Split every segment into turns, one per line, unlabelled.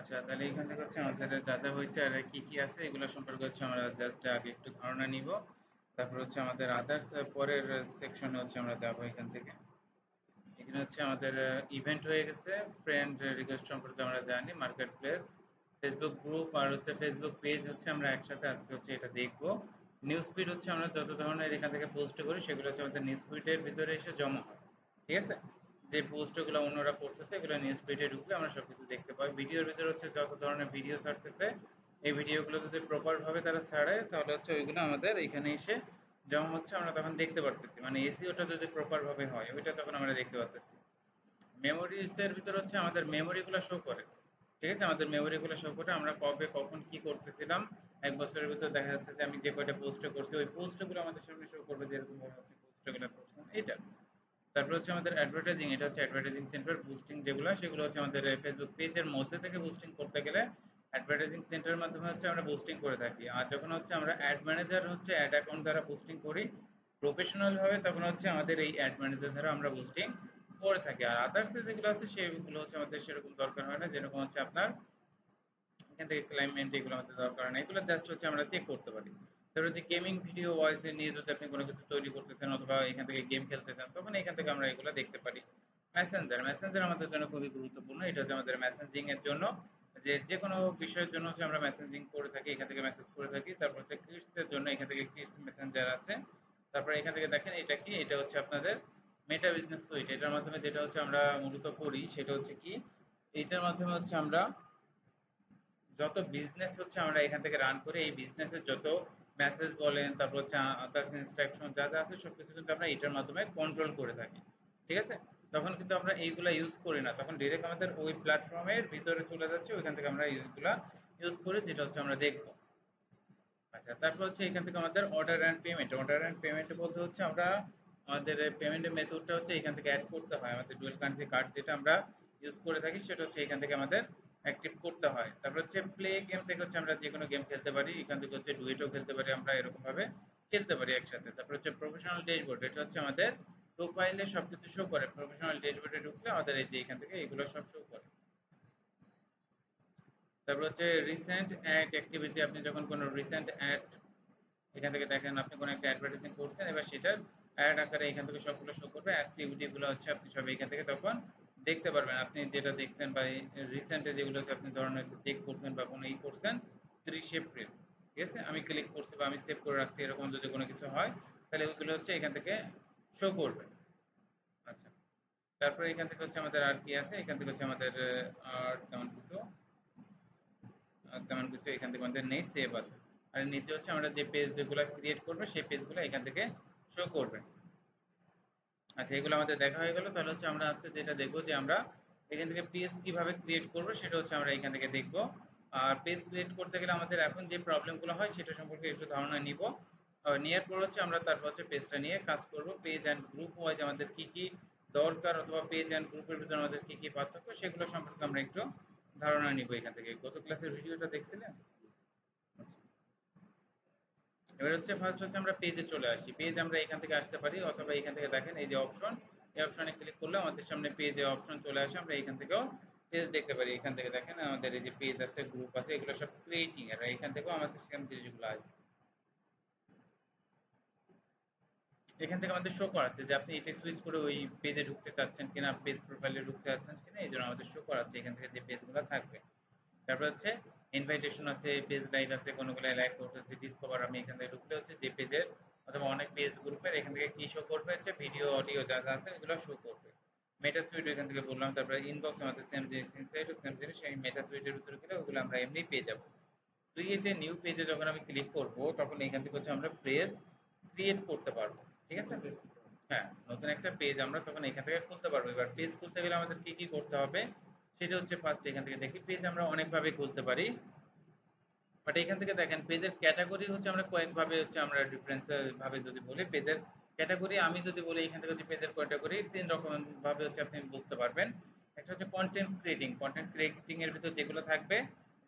আচ্ছা, তাহলে এখান থেকে হচ্ছে আমাদের যা যা হয়েছে আর কি কি আছে এগুলো সম্পর্কে হচ্ছে আমরা জাস্ট আগে একটু ধারণা নিব। তারপর হচ্ছে আমাদের আদার্স পরের সেকশনে হচ্ছে আমরা যাবো এখান থেকে। এখানে হচ্ছে আমাদের ইভেন্ট হয়ে গেছে, ফ্রেন্ড রিকোয়েস্ট সম্পর্কে আমরা জানি, মার্কেট প্লেস, ফেসবুক গ্রুপ আর হচ্ছে ফেসবুক পেজ হচ্ছে আমরা একসাথে আজকে হচ্ছে এটা দেখবো। নিউজ ফিড হচ্ছে আমরা যত ধরনের এখান থেকে পোস্ট করি সেগুলো হচ্ছে আমাদের নিউজ ফিডের ভিতরে এসে জমা হয়। ঠিক আছে, যে পোস্টগুলো অন্যরা করতেছে এগুলো নিউজ ফিডে ঢুকলে আমরা সবকিছু দেখতে পাই। ভিডিওর ভিতরে হচ্ছে যত ধরনের ভিডিও ছাড়তেছে এই ভিডিওগুলো যদি প্রপার ভাবে তারা ছাড়ে তাহলে হচ্ছে ওইগুলো আমাদের এখানে এসে জমা হচ্ছে, আমরা তখন দেখতে পারতেছি, মানে এসইওটা যদি প্রপার ভাবে হয় ওইটা তখন আমরা দেখতে পারতেছি। মেমোরিজ এর ভিতর হচ্ছে আমাদের মেমোরি গুলো শো করে। ঠিক আছে, আমাদের মেমোরি গুলো শো করে আমরা কবে কখন কি করতেছিলাম। এক বছরের ভিতর দেখা যাচ্ছে যে আমি যে কয়টা পোস্ট করছি ওই পোস্ট গুলো আমাদের সামনে শো করবে, যেরকম ভাবে আপনি পোস্ট গুলো করছেন এটা। তারপর হচ্ছে আমাদের অ্যাডভার্টাইজিং, এটা হচ্ছে অ্যাডভার্টাইজিং সেন্টার বুস্টিং, যেগুলো সেগুলো হচ্ছে আমাদের ফেসবুক পেজের মধ্যে থেকে বুস্টিং করতে গেলে অ্যাডভার্টাইজিং সেন্টারের মাধ্যমে হচ্ছে আমরা বুস্টিং করে থাকি। আর যখন হচ্ছে আমরা অ্যাড ম্যানেজার হচ্ছে অ্যাড অ্যাকাউন্ট দ্বারা বুস্টিং করি প্রফেশনাল ভাবে, তখন হচ্ছে আমাদের এই অ্যাড ম্যানেজার দ্বারা আমরা বুস্টিং করে থাকি। আর আদার্স যেগুলো আছে সেগুলো হচ্ছে আমাদের সেরকম দরকার হয় না, যেরকম হচ্ছে আপনার এখান থেকে ক্লাইমেট এগুলো আমাদের দরকার নেই, এগুলো জাস্ট হচ্ছে আমরা চেক করতে পারি। তারপর হচ্ছে গেমিং ভিডিও ভয়েস নিয়ে যদি আপনি কোনো কিছু তৈরি করতে চান অথবা এখান থেকে গেম খেলতে চান তখন এখান থেকে আমরা এগুলো দেখতে পারি। মেসেঞ্জার, মেসেঞ্জার আমাদের জন্য খুবই গুরুত্বপূর্ণ, এটা হচ্ছে আমাদের মেসেঞ্জিং এর জন্য, যে যে কোনো বিষয়ের জন্য হচ্ছে আমরা মেসেঞ্জিং করে থাকি, এখান থেকে মেসেজ করে থাকি। তারপর হচ্ছে কিডস এর জন্য এখান থেকে কিডস মেসেঞ্জার আছে। তারপর এখান থেকে দেখেন এটা কি, এটা হচ্ছে আপনাদের মেটা বিজনেস সুইট, এটার মাধ্যমে যেটা হচ্ছে আমরা মূলত করি সেটা হচ্ছে কি, এইটার মাধ্যমে হচ্ছে আমরা যত বিজনেস হচ্ছে আমরা এখান থেকে রান করি, এই বিজনেসের যত মেসেজ বলেন তারপর হচ্ছে আদার্স ইনস্ট্রাকশন যা যা আছে সবকিছু কিন্তু আমরা এটার মাধ্যমে কন্ট্রোল করে থাকি। ঠিক আছে, তখন কিন্তু আমরা এইগুলা ইউজ করি না, তখন ডিরেক্ট আমাদের ওই প্ল্যাটফর্মের ভিতরে চলে যাচ্ছে, ওইখান থেকে আমরা এইগুলা ইউজ করি, যেটা হচ্ছে আমরা দেখবো। আচ্ছা, তারপর হচ্ছে এখান থেকে আমাদের order and payment, order and payment বলতে হচ্ছে আমরা আমাদের পেমেন্টের মেথডটা হচ্ছে এখান থেকে অ্যাড করতে হয়, আমাদের ডুয়াল কারেন্সি কার্ড যেটা আমরা ইউজ করে থাকি সেটা হচ্ছে এখান থেকে আমাদের অ্যাক্টিভ করতে হয়। তারপর হচ্ছে প্লে গেম থেকে হচ্ছে আমরা যে কোনো গেম খেলতে পারি, এখান থেকে হচ্ছে ডুয়েটও খেলতে পারি, আমরা এরকম ভাবে খেলতে পারি একসাথে। তারপর হচ্ছে প্রফেশনাল ড্যাশবোর্ড, এটা হচ্ছে আমাদের প্রোফাইলে সবকিছু শো করে, প্রফেশনাল ড্যাশবোর্ডে ঢুকলে আমাদের এই যে এখান থেকে এগুলো সব শো করে। তারপর হচ্ছে রিসেন্ট অ্যাড অ্যাক্টিভিটি, আপনি যখন কোনো রিসেন্ট অ্যাড এখান থেকে দেখেন আপনি কোনো একটা অ্যাডভার্টাইজিং করছেন, এবার সেটার অ্যাড আকারে এখান থেকে সবগুলো শো করবে, অ্যাক্টিভিটি গুলো হচ্ছে আপনি সব এখান থেকে তখন দেখতে পারবেন, আপনি যেটা দেখছেন বা রিসেন্টে যেগুলো হচ্ছে আপনি ধরেন হচ্ছে চেক করছেন বা কোনো করছেন 30 এপ্রিল। ঠিক আছে, আমি ক্লিক করছি বা আমি সেভ করে রাখছি, এরকম যদি কোনো কিছু হয় তাহলে ওইগুলো হচ্ছে এখান থেকে শো করবে। আচ্ছা, তারপরে এখান থেকে হচ্ছে আমাদের আর কি আছে, এখান থেকে হচ্ছে আমাদের আর তেমন কিছু এখান থেকে আমাদের নেই, সেভ আছে। আর নিচে হচ্ছে আমরা যে পেজ যেগুলো ক্রিয়েট করবে সেই পেজগুলো এখান থেকে শো করবে। আচ্ছা, এগুলো আমাদের দেখা হয়ে গেল, তাহলে হচ্ছে আমরা আজকে যেটা দেখবো যে আমরা এখান থেকে পেজ কিভাবে ক্রিয়েট করব সেটা হচ্ছে আমরা এখান থেকে দেখবো। আর পেজ ক্রিয়েট করতে গেলে আমাদের এখন যে প্রবলেমগুলো হয় সেটা সম্পর্কে একটু ধারণা নিব। নেওয়ার পর হচ্ছে আমরা তারপর হচ্ছে পেজটা নিয়ে কাজ করব, পেজ অ্যান্ড গ্রুপ ওয়াইজ আমাদের কি কি দরকার অথবা পেজ অ্যান্ড গ্রুপের ভিতরে আমাদের কি কি পার্থক্য সেগুলো সম্পর্কে আমরা একটু ধারণা নিব এখান থেকে। গত ক্লাসের ভিডিওটা দেখছিলেন? আচ্ছা, এবার হচ্ছে ফার্স্ট হচ্ছে আমরা পেজে চলে আসি, পেজ আমরা এখান থেকে আসতে পারি অথবা এখান থেকে দেখেন এই যে অপশন, এই অপশনে ক্লিক করলে আমাদের সামনে পেজে অপশন চলে আসে, আমরা এখান থেকেও পেজ দেখতে পারি। এখান থেকে দেখেন আমাদের এই যে পেজ আছে, গ্রুপ আছে, এগুলো সব ক্রিয়েটিং এর, এখান থেকেও আমাদের সেম জিনিসগুলো আসবে। এখান থেকে আমাদের শো করাচ্ছে যে আপনি এটা সুইচ করে ওই পেজে ঢুকতে চাচ্ছেন কিনা, পেজ প্রোফাইলে ঢুকতে চাচ্ছেন কিনা, এই জন্য আমাদের শো করাচ্ছে এখান থেকে যে পেজগুলো থাকবে। তারপর হচ্ছে ইনভাইটেশন আছে, পেজ লাইভ আছে, কোনগুলো লাইভ করতে হচ্ছে ডিসকভার, আমি এখান থেকে ঢুকলে হচ্ছে যে পেজের অথবা অনেক পেজ গ্রুপের এখান থেকে কি শো করবে হচ্ছে ভিডিও অডিও যা যা আছে এগুলো শো করবে। মেটা সুইট এখান থেকে বললাম, তারপরে ইনবক্স আমাদের সেম জিনিস, ইনসাইডও সেম জিনিস, এই মেটা সুইটের ভিতরে গেলে ওগুলো আমরা এমনি পেয়ে যাবো। তো এই যে নিউ পেজে যখন আমি ক্লিক করব তখন এখান থেকে হচ্ছে আমরা পেজ ক্রিয়েট করতে পারবো। ঠিক আছে, হ্যাঁ, নতুন একটা পেজ আমরা তখন এখান থেকে খুলতে পারবো। এবার পেজ খুলতে গেলে আমাদের কি কি করতে হবে সেটা হচ্ছে ফার্স্ট এখান থেকে দেখি, পেজ আমরা অনেকভাবে খুলতে পারি, বাট এখান থেকে দেখেন পেজের ক্যাটাগরি হচ্ছে আমরা কয়েকভাবে হচ্ছে আমরা ডিফারেন্স ভাবে যদি বলি, পেজের ক্যাটাগরি আমি যদি বলি এখান থেকে হচ্ছে পেজের ক্যাটাগরি তিন রকম ভাবে হচ্ছে আপনি বুঝতে পারবেন। একটা হচ্ছে কন্টেন্ট ক্রিয়েটিং, কন্টেন্ট ক্রিয়েটিং এর ভিতর যেগুলো থাকবে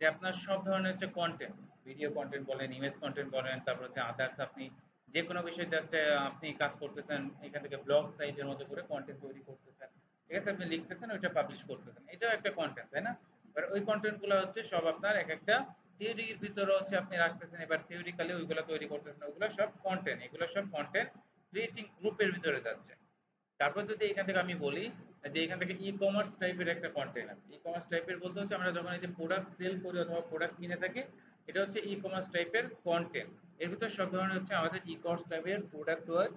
যে আপনার সব ধরনের হচ্ছে কন্টেন্ট, ভিডিও কন্টেন্ট বলেন, ইমেজ কন্টেন্ট বলেন, তারপর হচ্ছে আদার্স আপনি যে কোনো বিষয়ে জাস্ট আপনি কাজ করতেছেন, এখান থেকে ব্লগ সাইটের মতো করে কন্টেন্ট তৈরি করতেছেন। ঠিক আছে, আপনি লিখতেছেন ওইটা পাবলিশ করতেছেন, এটাও একটা কন্টেন্ট, তাই না? এবার ওই কন্টেন্ট গুলো হচ্ছে সব আপনার এক একটা থিওরির ভিতরে হচ্ছে আপনি রাখতেছেন, এবার থিওরিক্যালি ওইগুলো তৈরি করতেছেন, ওইগুলো সব কন্টেন্ট, এগুলো সব কন্টেন্ট ক্রিয়েটিং গ্রুপের ভিতরে যাচ্ছে। তারপর যদি এখান থেকে আমি বলি যে এখান থেকে ই কমার্স টাইপের একটা কন্টেন্ট আছে, ই কমার্স টাইপের বলতে হচ্ছে আমরা যখন এই যে প্রোডাক্ট সেল করি অথবা প্রোডাক্ট কিনে থাকি, এটা হচ্ছে ই কমার্স টাইপের কন্টেন্ট। এর ভিতর সব ধরনের হচ্ছে আমাদের ই কমার্স টাইপের প্রোডাক্ট ওয়াজ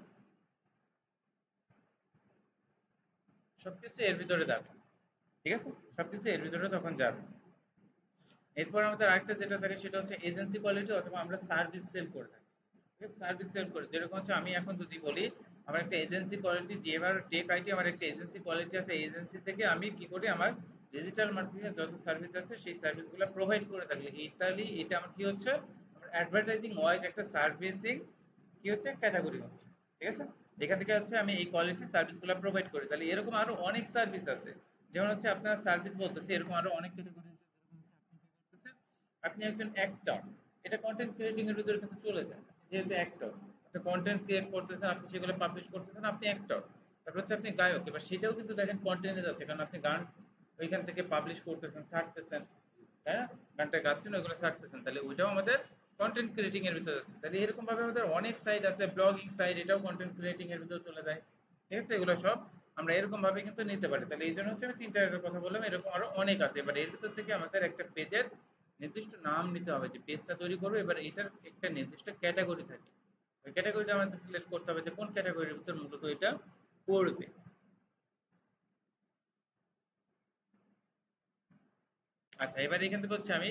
সবকিছু এর ভিতরে যাবে। ঠিক আছে, সবকিছু এর ভিতরে তখন যাবে। এরপর আমাদের আরেকটা যেটা থাকে সেটা হচ্ছে এজেন্সি কোয়ালিটি অথবা আমরা সার্ভিস সেল করে থাকি। ঠিক আছে, সার্ভিস সেল করে, যেরকম হচ্ছে আমি এখন যদি বলি আমার একটা এজেন্সি কোয়ালিটি, যে এবার টেক আইটি আমার একটা এজেন্সি কোয়ালিটি আছে, এই এজেন্সি থেকে আমি কি করি আমার ডিজিটাল মার্কেটিং এর যত সার্ভিস আছে সেই সার্ভিসগুলো প্রোভাইড করে থাকি। ইতালি এটা আমার কি হচ্ছে, আমার অ্যাডভার্টাইজিং ওয়াইজ একটা সার্ভিসিং কি হচ্ছে ক্যাটাগরি হচ্ছে। ঠিক আছে, এখান থেকে হচ্ছে আমি এই কোয়ালিটি সার্ভিসগুলো প্রোভাইড করি। তাহলে এরকম আরো অনেক সার্ভিস আছে, যেমন হচ্ছে আপনার সার্ভিস বলতেছে এরকম আরো অনেক ক্যাটাগরি আছে। আপনি একজন অ্যাক্টর, এটা কন্টেন্ট ক্রিয়েটিং এর ভিতরে কিন্তু চলে যায়, যেহেতু অ্যাক্টর একটা কন্টেন্ট ক্রিয়েট করতেছেন, আপনি সেগুলো পাবলিশ করতেছেন, আপনি অ্যাক্টর। তারপর হচ্ছে আপনি গায়ক, এবার সেটাও কিন্তু দেখেন কন্টেন্টে যাচ্ছে, কারণ আপনি গান ওইখান থেকে পাবলিশ করতেছেন, ছাড়তেছেন, হ্যাঁ, গানটা গাচ্ছেন ওইগুলো ছাড়তেছেন, তাহলে ওইটাও আমাদের কন্টেন্ট ক্রিয়েটিং এর ভিতরে যাচ্ছে। তাহলে এরকম ভাবে আমাদের অনেক সাইট আছে, ব্লগিং সাইট, এটাও কন্টেন্ট ক্রিয়েটিং এর ভিতরে চলে যায়। ঠিক আছে, এগুলো সব আমরা এরকম ভাবে কিন্তু নিতে পারি। তাহলে এই জন্য হচ্ছে আমি ৩ ৪ কথা বললাম, এরকম আরো অনেক আছে। এবার এর ভিতর থেকে আমাদের একটা পেজের নির্দিষ্ট নাম নিতে হবে, যে পেজটা তৈরি করবে এবার এটার একটা নির্দিষ্ট ক্যাটাগরি থাকে, ওই ক্যাটাগরিটা আমাদের সিলেক্ট করতে হবে যে কোন ক্যাটাগরির ভিতর মূলত এটা পড়বে। আচ্ছা, এবার এখান থেকে হচ্ছে আমি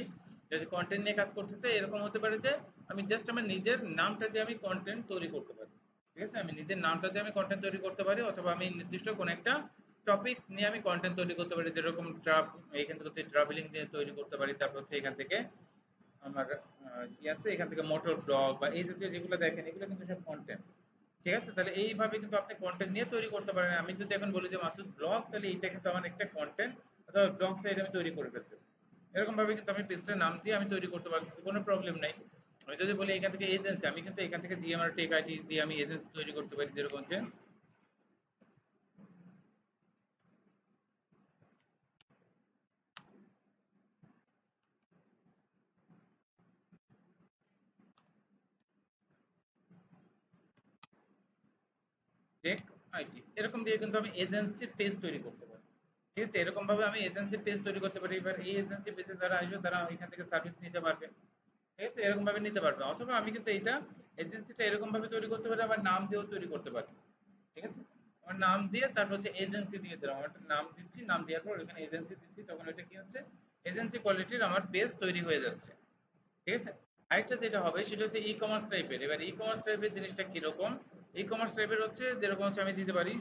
যদি কন্টেন্ট নিয়ে কাজ করতে চাই, এরকম হতে পারে যে আমি জাস্ট আমার নিজের নামটা দিয়ে আমি কন্টেন্ট তৈরি করতে পারি। ঠিক আছে, আমি নিজের নামটা দিয়ে আমি কন্টেন্ট তৈরি করতে পারি, অথবা আমি নির্দিষ্ট কোন একটা টপিকস নিয়ে আমি কন্টেন্ট তৈরি করতে পারি, যেরকম এখান থেকে হচ্ছে ট্রাভেলিং দিয়ে তৈরি করতে পারি। তারপর হচ্ছে এখান থেকে আমার কি আছে, এখান থেকে মোটর ব্লগ বা এই জাতীয় যেগুলো দেখেন এগুলো কিন্তু সব কন্টেন্ট। ঠিক আছে, তাহলে এইভাবে কিন্তু আপনি কন্টেন্ট নিয়ে তৈরি করতে পারেন। আমি যদি এখন বলি যে মাসুদ ব্লগ, তাহলে এইটা কিন্তু আমার একটা কন্টেন্ট অথবা ব্লগ সাইট আমি তৈরি করে ফেলতেছি। এরকম ভাবে কিন্তু আমি পেজটার নাম দিয়ে আমি তৈরি করতে পারতেছি, কোনো প্রবলেম নাই। আমি যদি বলি এখান থেকে এজেন্সি, আমি কিন্তু এখান থেকে জিএমআর টেক আইটি দিয়ে আমি এজেন্সি তৈরি করতে পারি, যেরকম হচ্ছে টেক আইটি, এরকম দিয়ে কিন্তু আমি এজেন্সির পেজ তৈরি করতে পারি। ঠিক আছে, এরকম ভাবে আমি এজেন্সির পেজ তৈরি করতে পারি। এবার এই এজেন্সি পেজে যারা আসবে তারা এখান থেকে সার্ভিস নিতে পারবে। ঠিক আছে, এরকম ভাবে নিতে পারবে, অথবা আমি কিন্তু এটা এজেন্সিটা এরকম ভাবে তৈরি করতে পারি, আমার নাম দিয়েও তৈরি করতে পারি। ঠিক আছে, আমার নাম দিয়ে তারপর হচ্ছে এজেন্সি দিয়ে দিলাম, আমার একটা নাম দিচ্ছি, নাম দেওয়ার পর এখানে এজেন্সি দিচ্ছি, তখন এটা কি হচ্ছে এজেন্সি কোয়ালিটির আমার পেজ তৈরি হয়ে যাচ্ছে। ঠিক আছে, আরেকটা যেটা হবে সেটা হচ্ছে ই কমার্স টাইপের। এবার ই কমার্স টাইপের জিনিসটা কিরকম, ই কমার্স টাইপের হচ্ছে যেরকম হচ্ছে আমি দিতে পারি,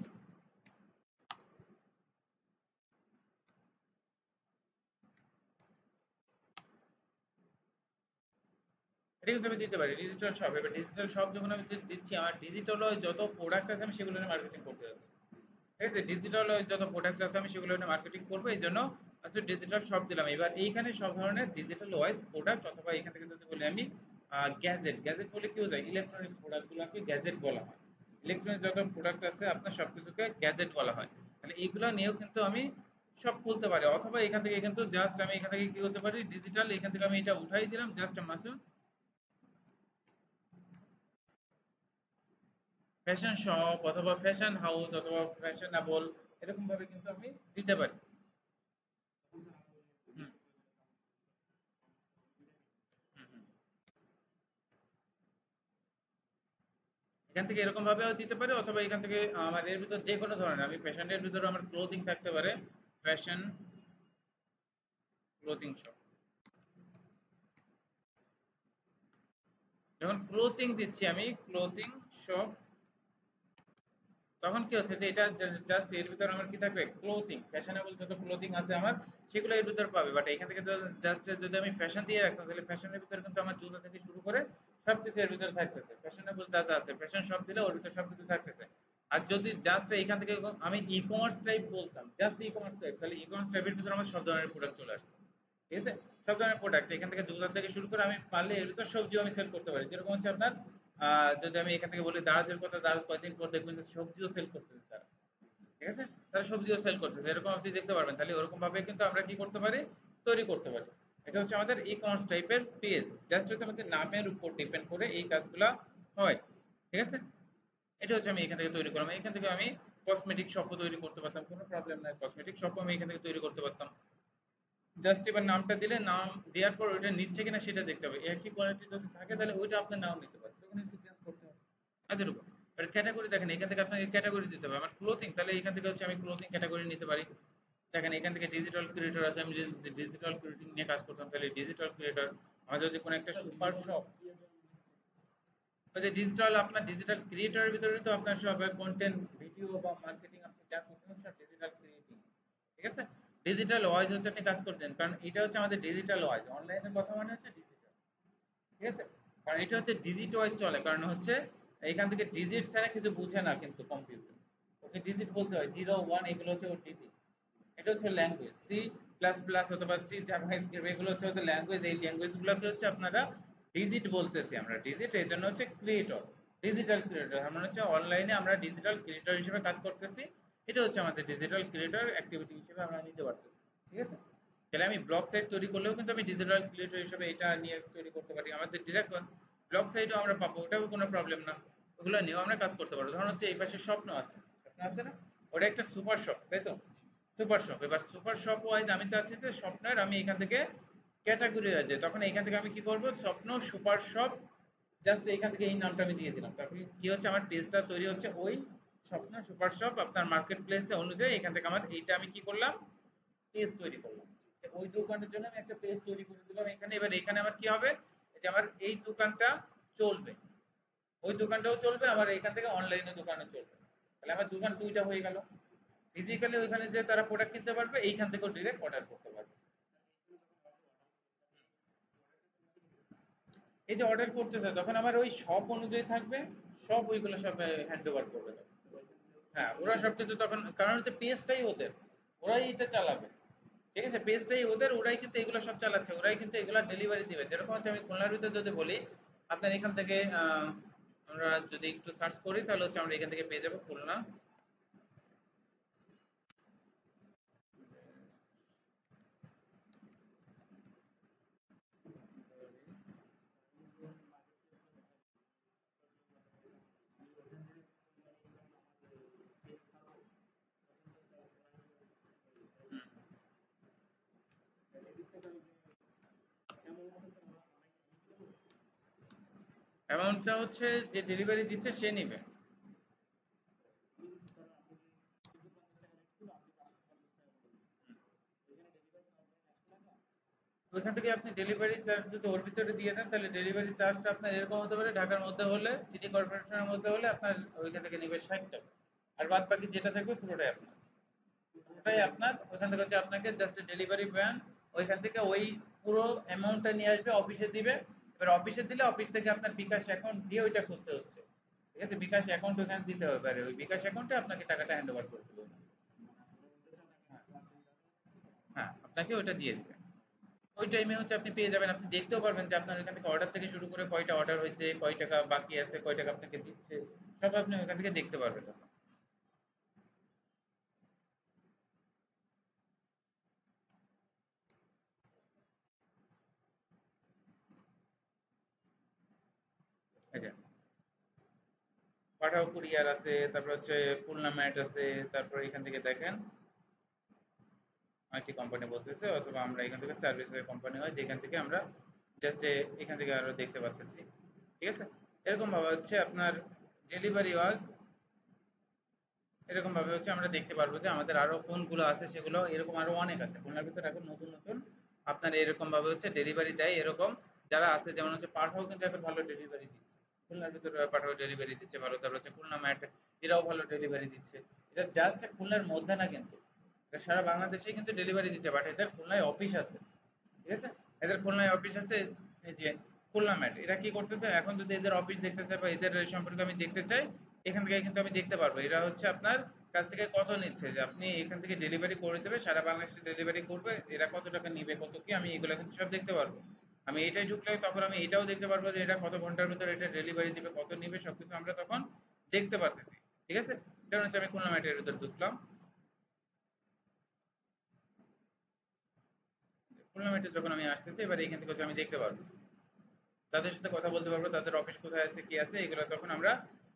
এটা কিন্তু আমি দিতে পারি ডিজিটাল শপ। এবার ডিজিটাল শপ যখন আমি দিচ্ছি, আমার ডিজিটাল যত প্রোডাক্ট আছে আমি সেগুলো নিয়ে মার্কেটিং করতে যাচ্ছি। ঠিক আছে, ডিজিটাল যত প্রোডাক্ট আছে আমি সেগুলো নিয়ে মার্কেটিং করবো, এই জন্য আচ্ছা ডিজিটাল শপ দিলাম। এবার এইখানে সব ধরনের ডিজিটাল ওয়াইজ প্রোডাক্ট, অথবা এখান থেকে যদি বলি আমি গ্যাজেট, গ্যাজেট বলে কি বোঝায়, ইলেকট্রনিক্স প্রোডাক্টগুলোকে গ্যাজেট বলা হয়। ইলেকট্রনিক্স যত প্রোডাক্ট আছে আপনার সবকিছুকে গ্যাজেট বলা হয়। তাহলে এইগুলো নিয়েও কিন্তু আমি সব খুলতে পারি, অথবা এখান থেকে কিন্তু জাস্ট আমি এখান থেকে কি করতে পারি, ডিজিটাল, এখান থেকে আমি এটা উঠাই দিলাম, জাস্ট মাসুদ ফ্যাশন শপ অথবা ফ্যাশন হাউস অথবা ফ্যাশনেবল, এরকম ভাবে কিন্তু আমি দিতে পারি। হুম, হুম, হুম। এখান থেকে এরকম ভাবেও দিতে পারি, অথবা এখান থেকে আমার এর ভিতর যে কোনো ধরনের, আমি ফ্যাশনের ভিতরে আমার ক্লোথিং থাকতে পারে, ফ্যাশন ক্লোথিং শপ। যখন ক্লোথিং দিচ্ছি আমি ক্লোথিং শপ, তখন কি হচ্ছে যে এটা জাস্ট এর ভিতর আমার কি থাকবে, ক্লোথিং, ফ্যাশনেবল যত ক্লোথিং আছে আমার সেগুলো এর ভিতর পাবে। বাট এখান থেকে জাস্ট যদি আমি ফ্যাশন দিয়ে রাখতাম, তাহলে ফ্যাশনের ভিতরে কিন্তু আমার জুতা থেকে শুরু করে সবকিছু এর ভিতরে থাকতেছে, ফ্যাশনেবল যা যা আছে ফ্যাশন শপ দিলে ওর ভিতরে সবকিছু থাকতেছে। আর যদি জাস্ট এখান থেকে আমি ই কমার্স টাইপ বলতাম, জাস্ট ই কমার্স টাইপ, তাহলে ই কমার্স টাইপের ভিতরে আমার সব ধরনের প্রোডাক্ট চলে আসবে। ঠিক আছে, সব ধরনের প্রোডাক্ট এখান থেকে জুতা থেকে শুরু করে আমি পারলে এর ভিতর সবজিও আমি সেল করতে পারি, যেরকম হচ্ছে আপনার যদি আমি এখান থেকে বলি দারাজের কথা, দারাজ কয়েকদিন পর দেখবেন যে সবজিও সেল করতেছে তারা। ঠিক আছে, তারা সবজিও সেল করতেছে, এরকম আপনি দেখতে পারবেন। তাহলে ওরকম ভাবে কিন্তু আমরা কি করতে পারি, তৈরি করতে পারি। এটা হচ্ছে আমাদের ই কমার্স টাইপের পেজ, জাস্ট হচ্ছে আমাদের নামের উপর ডিপেন্ড করে এই কাজগুলা হয়। ঠিক আছে, এটা হচ্ছে আমি এখান থেকে তৈরি করলাম। এখান থেকে আমি কসমেটিক শপও তৈরি করতে পারতাম, কোনো প্রবলেম নাই, কসমেটিক শপও আমি এখান থেকে তৈরি করতে পারতাম। জাস্ট এবার নামটা দিলে, নাম দেওয়ার পর ওইটা নিচ্ছে কিনা সেটা দেখতে হবে। একই কোয়ালিটি যদি থাকে তাহলে ওইটা আপনার নাও নিতে পারে, তখন একটু চেঞ্জ করতে হবে এদের উপর। এবার ক্যাটাগরি দেখেন, এখান থেকে আপনাকে ক্যাটাগরি দিতে হবে। আমার ক্লোথিং, তাহলে এখান থেকে হচ্ছে আমি ক্লোথিং ক্যাটাগরি নিতে পারি। দেখেন এখান থেকে ডিজিটাল ক্রিয়েটর আছে, আমি যদি ডিজিটাল ক্রিয়েটিং নিয়ে কাজ করতাম তাহলে ডিজিটাল ক্রিয়েটর। আমার যদি কোনো একটা সুপার শপ, ওই যে ডিজিটাল, আপনার ডিজিটাল ক্রিয়েটরের ভিতরে তো আপনার সব কন্টেন্ট, ভিডিও বা মার্কেটিং আপনি যা করছেন সব ডিজিটাল ক্রিয়েটিং। ঠিক আছে, ডিজিটাল ওয়াইজ হচ্ছে আপনি কাজ করছেন, কারণ এটা হচ্ছে আমাদের ডিজিটাল ওয়াইজ, অনলাইনের কথা মানে হচ্ছে ডিজিটাল। ঠিক আছে, কারণ এটা হচ্ছে ডিজিট ওয়াইজ চলে, কারণ হচ্ছে এখান থেকে ডিজিট ছাড়া কিছু বুঝে না কিন্তু কম্পিউটার, ওকে ডিজিট বলতে হয়, 0 1 এগুলো হচ্ছে ওর ডিজিট। এটা হচ্ছে ল্যাঙ্গুয়েজ, সি প্লাস প্লাস অথবা সি জাভা স্ক্রিপ্ট, এগুলো হচ্ছে হচ্ছে ল্যাঙ্গুয়েজ। এই ল্যাঙ্গুয়েজ গুলোকে হচ্ছে আপনারা ডিজিট বলতেছি আমরা, ডিজিট এই জন্য হচ্ছে ক্রিয়েটর, ডিজিটাল ক্রিয়েটর মানে হচ্ছে অনলাইনে আমরা ডিজিটাল ক্রিয়েটর হিসেবে কাজ করতেছি। এটা হচ্ছে আমাদের ডিজিটাল ক্রিয়েটর অ্যাক্টিভিটি হিসেবে আমরা নিতে পারতেছি। ঠিক আছে, তাহলে আমি ব্লগ সাইট তৈরি করলেও কিন্তু আমি ডিজিটাল ক্রিয়েটর হিসেবে এটা নিয়ে তৈরি করতে পারি। আমাদের ডিরেক্ট ব্লগ সাইটও আমরা পাবো, ওটাও কোনো প্রবলেম না, ওগুলো নিয়েও আমরা কাজ করতে পারবো। ধরুন হচ্ছে এই পাশে স্বপ্ন আছে, স্বপ্ন আছে না, ওটা একটা সুপার শপ, তাই তো? সুপার শপ, এবার সুপার শপ ওয়াইজ আমি চাচ্ছি যে স্বপ্নের আমি এখান থেকে ক্যাটাগরি আছে, তখন এখান থেকে আমি কি করব, স্বপ্ন সুপার শপ, জাস্ট এখান থেকে এই নামটা আমি দিয়ে দিলাম। তারপরে কি হচ্ছে, আমার পেজটা তৈরি হচ্ছে ওই স্বপ্ন সুপার শপ আপনার মার্কেট প্লেসে অনুযায়ী। এখান থেকে আমার এইটা আমি কি করলাম, পেজ তৈরি করলাম। ওই দোকানের জন্য আমি একটা পেজ তৈরি করে দিলাম এখানে। এবার এখানে আমার কি হবে, যে আমার এই দোকানটা চলবে, ওই দোকানটাও চলবে, আমার এখান থেকে অনলাইনে দোকানও চলবে। তাহলে আমার দোকান দুইটা হয়ে গেল, ফিজিক্যালি ওইখানে যে তারা প্রোডাক্ট কিনতে পারবে, এইখান থেকেও ডিরেক্ট অর্ডার করতে পারবে। এই যে অর্ডার করতেছে তখন আমার ওই শপ অনুযায়ী থাকবে, সব ওইগুলো সব হ্যান্ড ওভার করবে তখন। হ্যাঁ, ওরা সবকিছু তখন, কারণ হচ্ছে পেজটাই ওদের, ওরাই এটা চালাবে। ঠিক আছে, পেজটাই ওদের, ওরাই কিন্তু এগুলো সব চালাচ্ছে, ওরাই কিন্তু এগুলো ডেলিভারি দিবে। যেরকম হচ্ছে আমি খুলনার ভিতরে যদি বলি, আপনার এখান থেকে আমরা যদি একটু সার্চ করি তাহলে হচ্ছে আমরা এখান থেকে পেয়ে যাবো খুলনা। অ্যামাউন্টটা হচ্ছে যে ডেলিভারি দিচ্ছে সে নিবে। ওইখান থেকে আপনি ডেলিভারি চার্জ যদি ওর ভিতরে দিয়ে দেন, তাহলে ডেলিভারি চার্জটা আপনার এরকম হতে পারে, ঢাকার মধ্যে হলে, সিটি কর্পোরেশনের মধ্যে হলে আপনার ওইখান থেকে নেবে 60 টাকা, আর বাদ বাকি যেটা থাকবে পুরোটাই আপনার। পুরোটাই আপনার, ওইখান থেকে হচ্ছে আপনাকে জাস্ট ডেলিভারি ম্যান ওইখান থেকে ওই পুরো অ্যামাউন্টটা নিয়ে আসবে, অফিসে দিবে। এবার অফিসে দিলে অফিস থেকে আপনার বিকাশ অ্যাকাউন্ট দিয়ে ওইটা খুলতে হচ্ছে। ঠিক আছে, বিকাশ অ্যাকাউন্ট ওখানে দিতে হবে, আর ওই বিকাশ অ্যাকাউন্টে আপনাকে টাকাটা হ্যান্ড ওভার করে দেবে। হ্যাঁ, আপনাকে ওইটা দিয়ে দিবে। ওই টাইমে হচ্ছে আপনি পেয়ে যাবেন, আপনি দেখতেও পারবেন যে আপনার এখান থেকে অর্ডার থেকে শুরু করে কয়টা অর্ডার হয়েছে, কয় টাকা বাকি আছে, কয় টাকা আপনাকে দিচ্ছে, সব আপনি ওখান থেকে দেখতে পারবেন তখন। এই যে পাঠাও কুরিয়ার আছে, তারপর হচ্ছে খুলনা ম্যাট আছে, তারপর এখান থেকে দেখেন আইটি কোম্পানি বলতেছে, অথবা আমরা এখান থেকে সার্ভিসের কোম্পানি হয় যেখান থেকে আমরা জাস্ট এখান থেকে আরো দেখতে পাচ্ছি। ঠিক আছে, এরকম ভাবে হচ্ছে আপনার ডেলিভারি ওয়াজ, এরকম ভাবে হচ্ছে আমরা দেখতে পারবো যে আমাদের আরো কোনগুলো আছে, সেগুলো এরকম আরো অনেক আছে খুলনার ভিতরে এখন নতুন নতুন আপনার এরকম ভাবে হচ্ছে ডেলিভারি দেয় এরকম যারা আছে। যেমন হচ্ছে পাঠাও কিন্তু এখন ভালো ডেলিভারি দিচ্ছে, খুলনার ভিতরে পাঠাও ডেলিভারি দিচ্ছে ভালো। তারপর হচ্ছে খুলনা ম্যাট, এরাও ভালো ডেলিভারি দিচ্ছে। এটা জাস্ট খুলনার মধ্যে না কিন্তু, এটা সারা বাংলাদেশেই কিন্তু ডেলিভারি দিচ্ছে, বাট এদের খুলনায় অফিস আছে। ঠিক আছে, এদের খুলনায় অফিস আছে। এই যে খুলনা ম্যাট, এরা কি করতেছে এখন, যদি এদের অফিস দেখতে চাই বা এদের সম্পর্কে আমি দেখতে চাই, এখান থেকে কিন্তু আমি দেখতে পারবো এরা হচ্ছে আপনার কাছ থেকে কত নিচ্ছে, যে আপনি এখান থেকে ডেলিভারি করে দেবে, সারা বাংলাদেশে ডেলিভারি করবে, এরা কত টাকা নিবে, কত কি, আমি এগুলো কিন্তু সব দেখতে পারবো। আমি এটাই ঢুকলে তখন আমি এটাও দেখতে পারবো যে এটা কত ঘন্টার ভিতরে এটা ডেলিভারি দিবে, কত নিবে, সবকিছু আমরা তখন দেখতে পাচ্ছি। ঠিক আছে, যেমন হচ্ছে আমি খুলনা ম্যাটের ভিতরে ঢুকলাম, খুলনা মেট্রো যখন আমি আসতেছি, এবার এখান থেকে হচ্ছে আমি দেখতে পারবো, তাদের সাথে কথা বলতে পারবো, তাদের অফিস কোথায় আছে কি আছে এগুলো তখন আমরা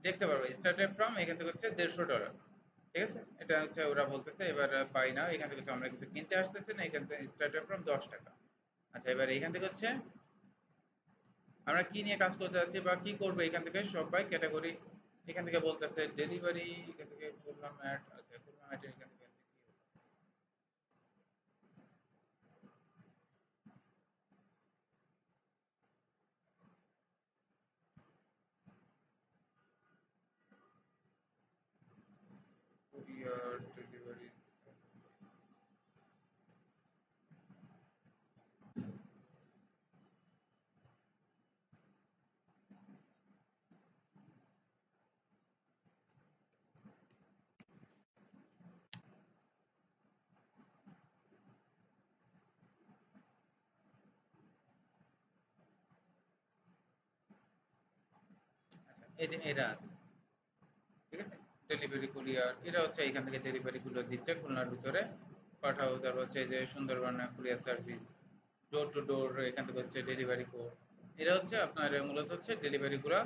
দেখতে পারবো। স্টার্টেড ফ্রম এখান থেকে হচ্ছে $150, ঠিক আছে, এটা হচ্ছে ওরা বলতেছে। এবার পাই না, এখান থেকে হচ্ছে আমরা কিছু কিনতে আসতেছি না, এখান থেকে স্টার্টেড ফ্রম $10। আচ্ছা, এবার এখান থেকে হচ্ছে আমরা কি নিয়ে কাজ করতে যাচ্ছি বা কি করবো, এখান থেকে সবাই ক্যাটাগরি এখান থেকে বলতেছে ডেলিভারি, এখান থেকে খুলনা ম্যাট, আচ্ছা খুলনা ম্যাটের এখান থেকে হচ্ছে কি কুরিয়ার ডেলিভারি। আচ্ছা, এই যে এরা আছে, ঠিক আছে, ডেলিভারি কুরিয়ার, এরা হচ্ছে এখান থেকে ডেলিভারি গুলো দিচ্ছে খুলনার ভিতরে পাঠাও। তারপর হচ্ছে এই যে সুন্দরবনের কুরিয়ার সার্ভিস, ডোর টু ডোর, এখান থেকে হচ্ছে ডেলিভারি কোড, এরা হচ্ছে আপনার মূলত হচ্ছে ডেলিভারি গুলো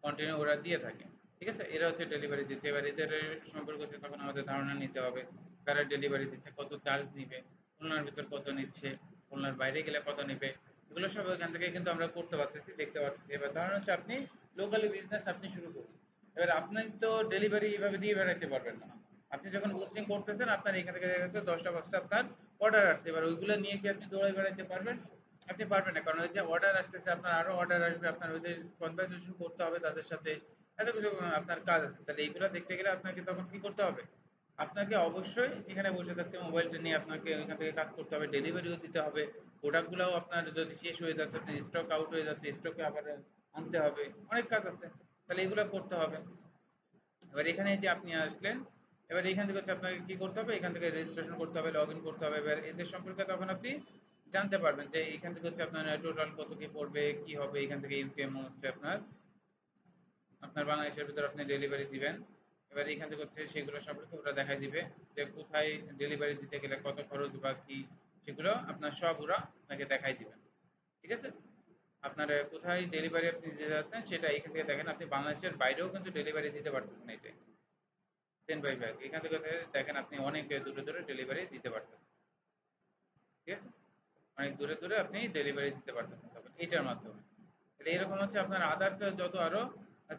কন্টিনিউ ওরা দিয়ে থাকে, ঠিক আছে, এরা হচ্ছে ডেলিভারি দিচ্ছে। এবার এদের সম্পর্কে হচ্ছে তখন আমাদের ধারণা নিতে হবে কারা ডেলিভারি দিচ্ছে, কত চার্জ নিবে, খুলনার ভিতর কত নিচ্ছে, খুলনার বাইরে গেলে কত নিবে, এগুলো সব এখান থেকে কিন্তু আমরা করতে পারতেছি, দেখতে পারতেছি। এবার ধরেন হচ্ছে আপনি লোকালি বিজনেস আপনি শুরু করুন, এবার আপনি তো ডেলিভারি এভাবে দিয়ে বেড়াইতে পারবেন না। আপনি যখন বুস্টিং করতেছেন, আপনার এখান থেকে দেখা যাচ্ছে 10টা 5টা আপনার অর্ডার আসছে, এবার ওইগুলো নিয়ে কি আপনি দৌড়ে বেড়াইতে পারবেন? আপনি পারবেন না, কারণ ওই যে অর্ডার আসতেছে, আপনার আরো অর্ডার আসবে, আপনার ওই যে কনভারসেশন করতে হবে তাদের সাথে, এত কিছু আপনার কাজ আছে। তাহলে এইগুলো দেখতে গেলে আপনাকে তখন কি করতে হবে? আপনাকে অবশ্যই এখানে বসে থাকতে, মোবাইলটা নিয়ে আপনাকে ওইখান থেকে কাজ করতে হবে, ডেলিভারিও দিতে হবে, প্রোডাক্টগুলোও আপনার যদি শেষ হয়ে যাচ্ছে, আপনার স্টক আউট হয়ে যাচ্ছে, স্টকে আবার আনতে হবে, অনেক কাজ আছে, তাহলে এগুলো করতে হবে। এবার এখানে যে আপনি আসলেন, এবার এখান থেকে হচ্ছে আপনাকে কি করতে হবে, এখান থেকে রেজিস্ট্রেশন করতে হবে, লগ ইন করতে হবে। এবার এদের সম্পর্কে তখন আপনি জানতে পারবেন যে এখান থেকে হচ্ছে আপনার টোটাল কত কি পড়বে, কি হবে, এখান থেকে ইউকে মোস্টে আপনার আপনার বাংলাদেশের ভিতর আপনি ডেলিভারি দিবেন। এবার এখান থেকে হচ্ছে সেগুলো সম্পর্কে ওরা দেখাই দিবে যে কোথায় ডেলিভারি দিতে গেলে কত খরচ বা কি, সেগুলো আপনার সব ওরা আপনাকে দেখাই দিবেন, ঠিক আছে। আপনার কোথায় ডেলিভারি আপনি দিতে যাচ্ছেন সেটা এখান থেকে দেখেন, আপনি বাংলাদেশের বাইরেও কিন্তু ডেলিভারি দিতে পারতেছেন, এটাই সেন্ড বাই ব্যাগ, এখান থেকে দেখেন আপনি অনেক দূরে দূরে ডেলিভারি দিতে পারতেছেন, ঠিক আছে, অনেক দূরে দূরে আপনি ডেলিভারি দিতে পারতেছেন তখন এটার মাধ্যমে। তাহলে এরকম হচ্ছে আপনার আদার্স যত আরো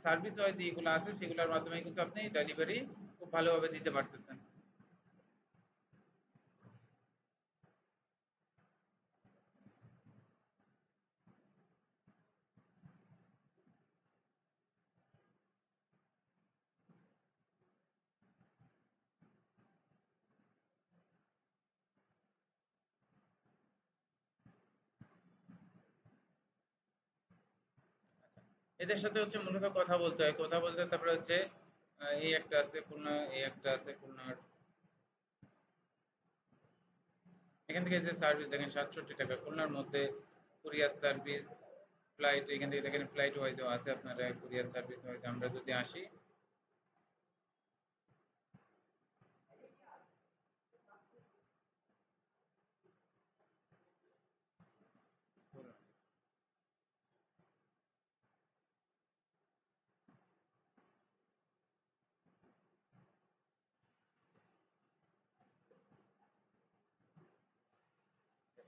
সার্ভিস ওয়াইজ যেগুলো আছে সেগুলোর মাধ্যমে কিন্তু আপনি ডেলিভারি খুব ভালোভাবে দিতে পারতেছেন। আচ্ছা, এদের সাথে হচ্ছে মূলত কথা বলতে হয়, কথা বলতে তারপরে হচ্ছে এই একটা আছে খুলনা, এই একটা আছে খুলনার, এখান থেকে যে সার্ভিস দেখেন 67 টাকা খুলনার মধ্যে, কুরিয়ার সার্ভিস, ফ্লাইট, এখান থেকে দেখেন ফ্লাইট ওয়াইজও আছে আপনার কুরিয়ার সার্ভিস ওয়াইজ। আমরা যদি আসি,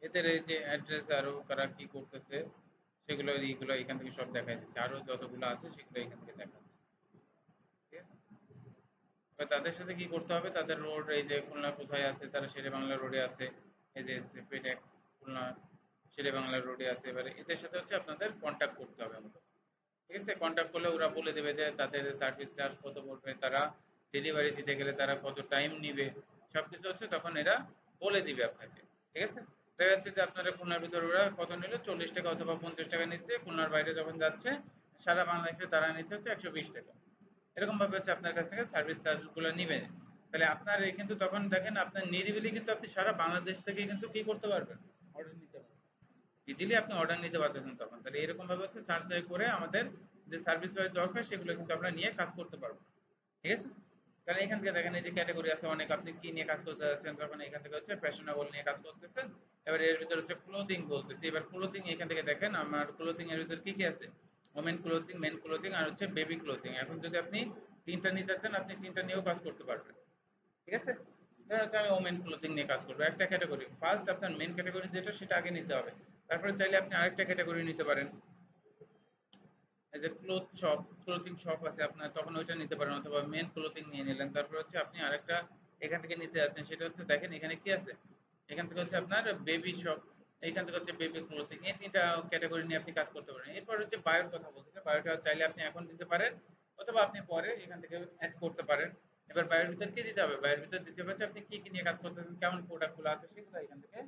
এদের এই যে অ্যাড্রেস আরো কারা কি করতেছে সেগুলো এইগুলো এখান থেকে সব দেখা যাচ্ছে, আরো যতগুলো আছে সেগুলো এখান থেকে দেখা যাচ্ছে, ঠিক আছে। এবার তাদের সাথে কি করতে হবে, তাদের রোড এই যে খুলনা কোথায় আছে, তারা শেরে বাংলা রোডে আছে, এই যে পেটেক্স খুলনা শেরে বাংলা রোডে আছে। এবারে এদের সাথে হচ্ছে আপনাদের কন্ট্যাক্ট করতে হবে মূলত, ঠিক আছে। কন্ট্যাক্ট করলে ওরা বলে দেবে যে তাদের সার্ভিস চার্জ কত পড়বে, তারা ডেলিভারি দিতে গেলে তারা কত টাইম নিবে, সবকিছু হচ্ছে তখন এরা বলে দিবে আপনাকে, ঠিক আছে। দেখা যাচ্ছে যে আপনারা খুলনার ভিতরে ওরা কত নিল, 40 টাকা অথবা 50 টাকা নিচ্ছে, খুলনার বাইরে যখন যাচ্ছে সারা বাংলাদেশে তারা নিচ্ছে হচ্ছে 120 টাকা, এরকম ভাবে হচ্ছে আপনার কাছ থেকে সার্ভিস চার্জ গুলো নিবে। তাহলে আপনার এই কিন্তু তখন দেখেন আপনার নিরিবিলি কিন্তু আপনি সারা বাংলাদেশ থেকে কিন্তু কি করতে পারবেন, অর্ডার নিতে পারবেন, ইজিলি আপনি অর্ডার নিতে পারতেছেন তখন। তাহলে এরকম ভাবে হচ্ছে সার্চ করে আমাদের যে সার্ভিস ওয়াইজ দরকার সেগুলো কিন্তু আমরা নিয়ে কাজ করতে পারবো, ঠিক আছে। তাহলে এখান থেকে দেখেন এই যে ক্যাটাগরি আছে অনেক, আপনি কি নিয়ে কাজ করতে যাচ্ছেন, তখন এখান থেকে হচ্ছে ফ্যাশনেবল নিয়ে কাজ করতেছেন। এবার এর ভিতরে হচ্ছে ক্লোথিং বলতেছি, এবার ক্লোথিং এখান থেকে দেখেন আমার ক্লোথিং এর ভিতরে কি কি আছে, ওমেন ক্লোথিং, মেন ক্লোথিং আর হচ্ছে বেবি ক্লোথিং। এখন যদি আপনি তিনটা নিতে চাচ্ছেন আপনি তিনটা নিয়েও কাজ করতে পারবেন, ঠিক আছে। ধরেন হচ্ছে আমি ওমেন ক্লোথিং নিয়ে কাজ করবো, একটা ক্যাটাগরি, ফার্স্ট আপনার মেন ক্যাটাগরি যেটা সেটা আগে নিতে হবে, তারপরে চাইলে আপনি আরেকটা ক্যাটাগরি নিতে পারেন, এই যে ক্লোথ শপ, ক্লোথিং শপ আছে আপনার, তখন ওইটা নিতে পারেন, অথবা মেন ক্লোথিং নিয়ে নিলেন। তারপর হচ্ছে আপনি আরেকটা এখান থেকে নিতে যাচ্ছেন, সেটা হচ্ছে দেখেন এখানে কি আছে, এখান থেকে হচ্ছে আপনার বেবি শপ, এইখান থেকে হচ্ছে বেবি ক্লোথিং, এই তিনটা ক্যাটাগরি নিয়ে আপনি কাজ করতে পারেন। এরপর হচ্ছে বায়োর কথা বলতে, বায়োটা চাইলে আপনি এখন দিতে পারেন অথবা আপনি পরে এখান থেকে অ্যাড করতে পারেন। এবার বায়োর ভিতর কি দিতে হবে, বায়োর ভিতর দিতে হবে হচ্ছে আপনি কি কি নিয়ে কাজ করতেছেন, কেমন প্রোডাক্টগুলো আছে সেগুলো এখান থেকে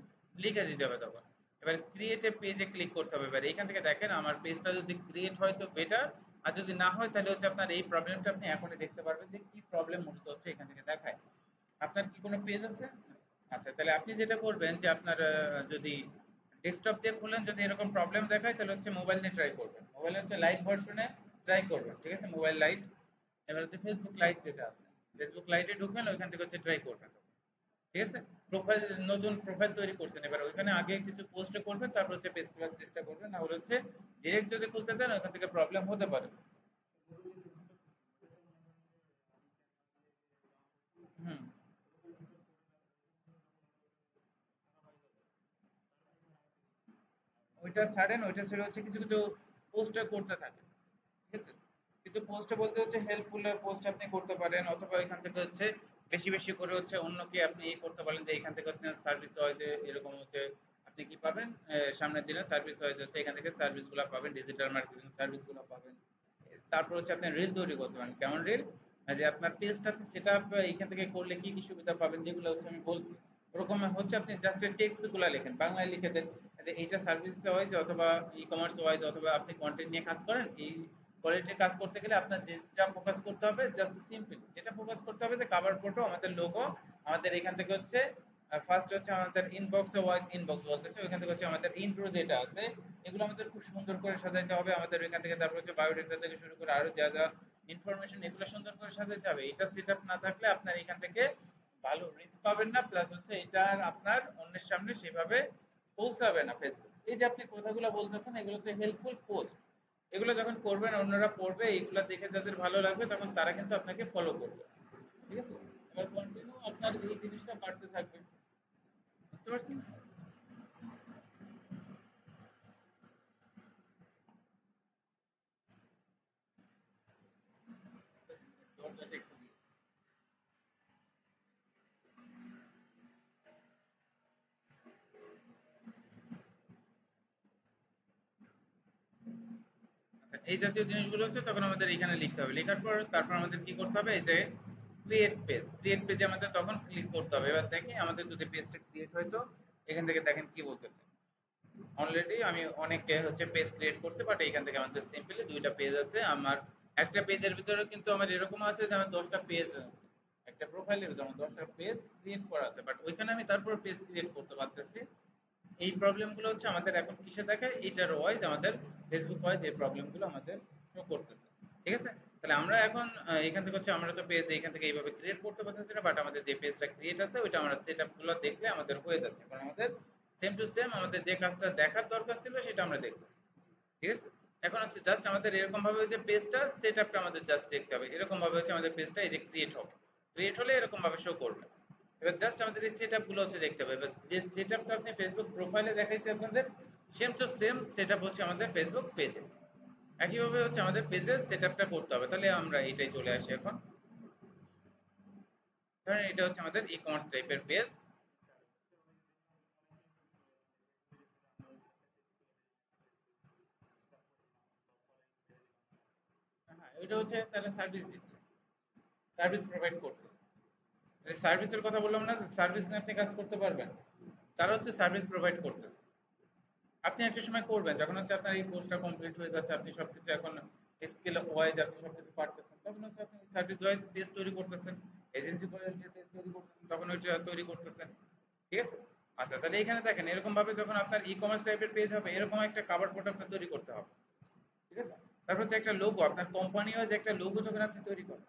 লিখে দিতে হবে তখন। এবার ক্রিয়েট এ পেজে ক্লিক করতে হবে। এবার এখান থেকে দেখেন আমার পেজটা যদি ক্রিয়েট হয় তো বেটার, আর যদি না হয় তাহলে হচ্ছে আপনার এই প্রবলেমটা আপনি এখনই দেখতে পারবেন যে কি প্রবলেম মূলত হচ্ছে এখান থেকে দেখায়। আপনার কি কোনো পেজ আছে? আচ্ছা, তাহলে আপনি যেটা করবেন যে আপনার যদি ডেস্কটপ দিয়ে খুলেন যদি এরকম প্রবলেম দেখায় তাহলে হচ্ছে মোবাইল দিয়ে ট্রাই করবেন, মোবাইলে হচ্ছে লাইট ভার্সনে ট্রাই করবেন, ঠিক আছে, মোবাইল লাইট। এবার হচ্ছে ফেসবুক লাইট যেটা আছে, ফেসবুক লাইটে ঢুকবেন, ওইখান থেকে হচ্ছে ট্রাই করবেন, ঠিক আছে। প্রোফাইল, নতুন প্রোফাইল তৈরি করছেন, এবার ওইখানে আগে কিছু পোস্ট করবেন, তারপর হচ্ছে পেজ খোলার চেষ্টা করবেন, না হলে হচ্ছে ডিরেক্ট যদি খুলতে চান ওইখান থেকে প্রবলেম হতে পারে। হুম, ওইটা ছাড়েন, ওইটা ছেড়ে হচ্ছে কিছু কিছু পোস্ট করতে থাকেন, ঠিক আছে। কিছু পোস্ট বলতে হচ্ছে হেল্পফুল পোস্ট আপনি করতে পারেন, অথবা এখান থেকে হচ্ছে বেশি বেশি করে হচ্ছে অন্যকে আপনি করতে পারেন, যে এখান থেকে হচ্ছে সার্ভিস হয় যে এরকম হচ্ছে আপনি কি পাবেন, সামনের দিনে সার্ভিস হয় হচ্ছে এখান থেকে সার্ভিস গুলা পাবেন, ডিজিটাল মার্কেটিং সার্ভিস গুলা পাবেন। তারপর হচ্ছে আপনি রিল তৈরি করতে পারেন, কেমন রিল, যে আপনার পেজটাতে সেটা এখান থেকে করলে কি কি সুবিধা পাবেন যেগুলো হচ্ছে আমি বলছি, ওরকম হচ্ছে আপনি জাস্ট টেক্সট গুলা লেখেন, বাংলায় লিখে দেন যে এইটা সার্ভিস ওয়াইজ অথবা ই কমার্স ওয়াইজ অথবা আপনি কন্টেন্ট নিয়ে কাজ করেন, এই কোয়ালিটির কাজ করতে গেলে আপনার যেটা ফোকাস করতে হবে জাস্ট সিম্পল যেটা ফোকাস করতে হবে যে কভার ফটো, আমাদের লোগো, আমাদের এখান থেকে হচ্ছে ফার্স্ট হচ্ছে আমাদের ইনবক্সে ওয়াইজ ইনবক্স বলতেছে, ওইখান থেকে হচ্ছে আমাদের ইন্ট্রো যেটা আছে এগুলো আমাদের খুব সুন্দর করে সাজাইতে হবে আমাদের এখান থেকে, তারপর হচ্ছে বায়োডাটা থেকে শুরু করে আরো যা যা ইনফরমেশন এগুলো সুন্দর করে সাজাইতে হবে। এটা সেটআপ না থাকলে আপনার এখান থেকে ভালো রিচ পাবেন না, প্লাস হচ্ছে এটা আপনার অন্যের সামনে সেভাবে পৌঁছাবে না ফেসবুক। এই যে আপনি কথাগুলো বলতেছেন এগুলো হচ্ছে হেল্পফুল পোস্ট, এগুলো যখন করবেন অন্যরা পড়বে, এগুলো দেখে যাদের ভালো লাগবে তখন তারা কিন্তু আপনাকে ফলো করবে, ঠিক আছে। এবার কন্টিনিউ আপনার এই জিনিসটা বাড়তে থাকবে, বুঝতে পারছেন? দরজাটা একটু দিন। আচ্ছা, এই জাতীয় জিনিসগুলো হচ্ছে তখন আমাদের এখানে লিখতে হবে, লেখার পর তারপর আমাদের কি করতে হবে, এই যে ক্রিয়েট পেজ, ক্রিয়েট পেজে আমাদের তখন ক্লিক করতে হবে। এবার দেখি আমাদের যদি পেজটা ক্রিয়েট হয় তো এখান থেকে দেখেন কি বলতেছে, অলরেডি আমি অনেকে হচ্ছে পেজ ক্রিয়েট করছে, বাট এখান থেকে আমাদের সিম্পলি দুইটা পেজ আছে আমার। একটা পেজের ভিতরে কিন্তু আমার এরকম আছে যে আমার 10টা পেজ আছে, একটা প্রোফাইলের ভিতরে আমার 10টা পেজ ক্রিয়েট করা আছে, বাট ওইখানে আমি তারপর পেজ ক্রিয়েট করতে পারতেছি। এই প্রবলেমগুলো হচ্ছে আমাদের এখন কিসে দেখায়, এইটার ওয়াইজ আমাদের ফেসবুক ওয়াইজ এই প্রবলেমগুলো আমাদের শো করতেছে, ঠিক আছে। তাহলে আমরা এখন এখান থেকে হচ্ছে আমরা তো পেজ এখান থেকে এইভাবে ক্রিয়েট করতে পারতেছি না, বাট আমাদের যে পেজটা ক্রিয়েট আছে ওইটা আমরা সেট আপ গুলো দেখলে আমাদের হয়ে যাচ্ছে, কারণ আমাদের সেম টু সেম আমাদের যে কাজটা দেখার দরকার ছিল সেটা আমরা দেখছি, ঠিক আছে। এখন হচ্ছে জাস্ট আমাদের এরকম ভাবে যে পেজটা সেট আপটা আমাদের জাস্ট দেখতে হবে, এরকম ভাবে হচ্ছে আমাদের পেজটা এই যে ক্রিয়েট হবে, ক্রিয়েট হলে এরকম ভাবে শো করবে। এবার জাস্ট আমাদের এই সেট আপ গুলো হচ্ছে দেখতে হবে, এবার যে সেট আপটা আপনি ফেসবুক প্রোফাইলে দেখাইছে আপনাদের same to same set up হচ্ছে আমাদের ফেসবুক পেজে, একইভাবে হচ্ছে আমাদের পেজের সেট আপটা করতে হবে। তাহলে আমরা এইটাই চলে আসি এখন, ধরেন এটা হচ্ছে আমাদের ই কমার্স টাইপের পেজ। হ্যাঁ, এটা হচ্ছে তারা সার্ভিস দিচ্ছে, সার্ভিস প্রোভাইড করতেছে। এই সার্ভিসের কথা বললাম না, যে সার্ভিস নিয়ে আপনি কাজ করতে পারবেন, তারা হচ্ছে সার্ভিস প্রোভাইড করতেছে। আপনি একটা সময় করবেন যখন হচ্ছে আপনার এই কোর্সটা কমপ্লিট হয়ে যাচ্ছে, আপনি সবকিছু এখন স্কিল ওয়াইজ আপনি সবকিছু পারতেছেন, তখন হচ্ছে আপনি সার্ভিস ওয়াইজ পেজ তৈরি করতেছেন, এজেন্সি ওয়াইজ পেজ তৈরি করতেছেন, তখন ওইটা তৈরি করতেছেন, ঠিক আছে। আচ্ছা, তাহলে এখানে দেখেন এরকম ভাবে যখন আপনার ই কমার্স টাইপের পেজ হবে এরকম একটা কভার ফটো আপনার তৈরি করতে হবে, ঠিক আছে। তারপর হচ্ছে একটা লোগো, আপনার কোম্পানি ওয়াইজ একটা লোগো যখন আপনি তৈরি করেন,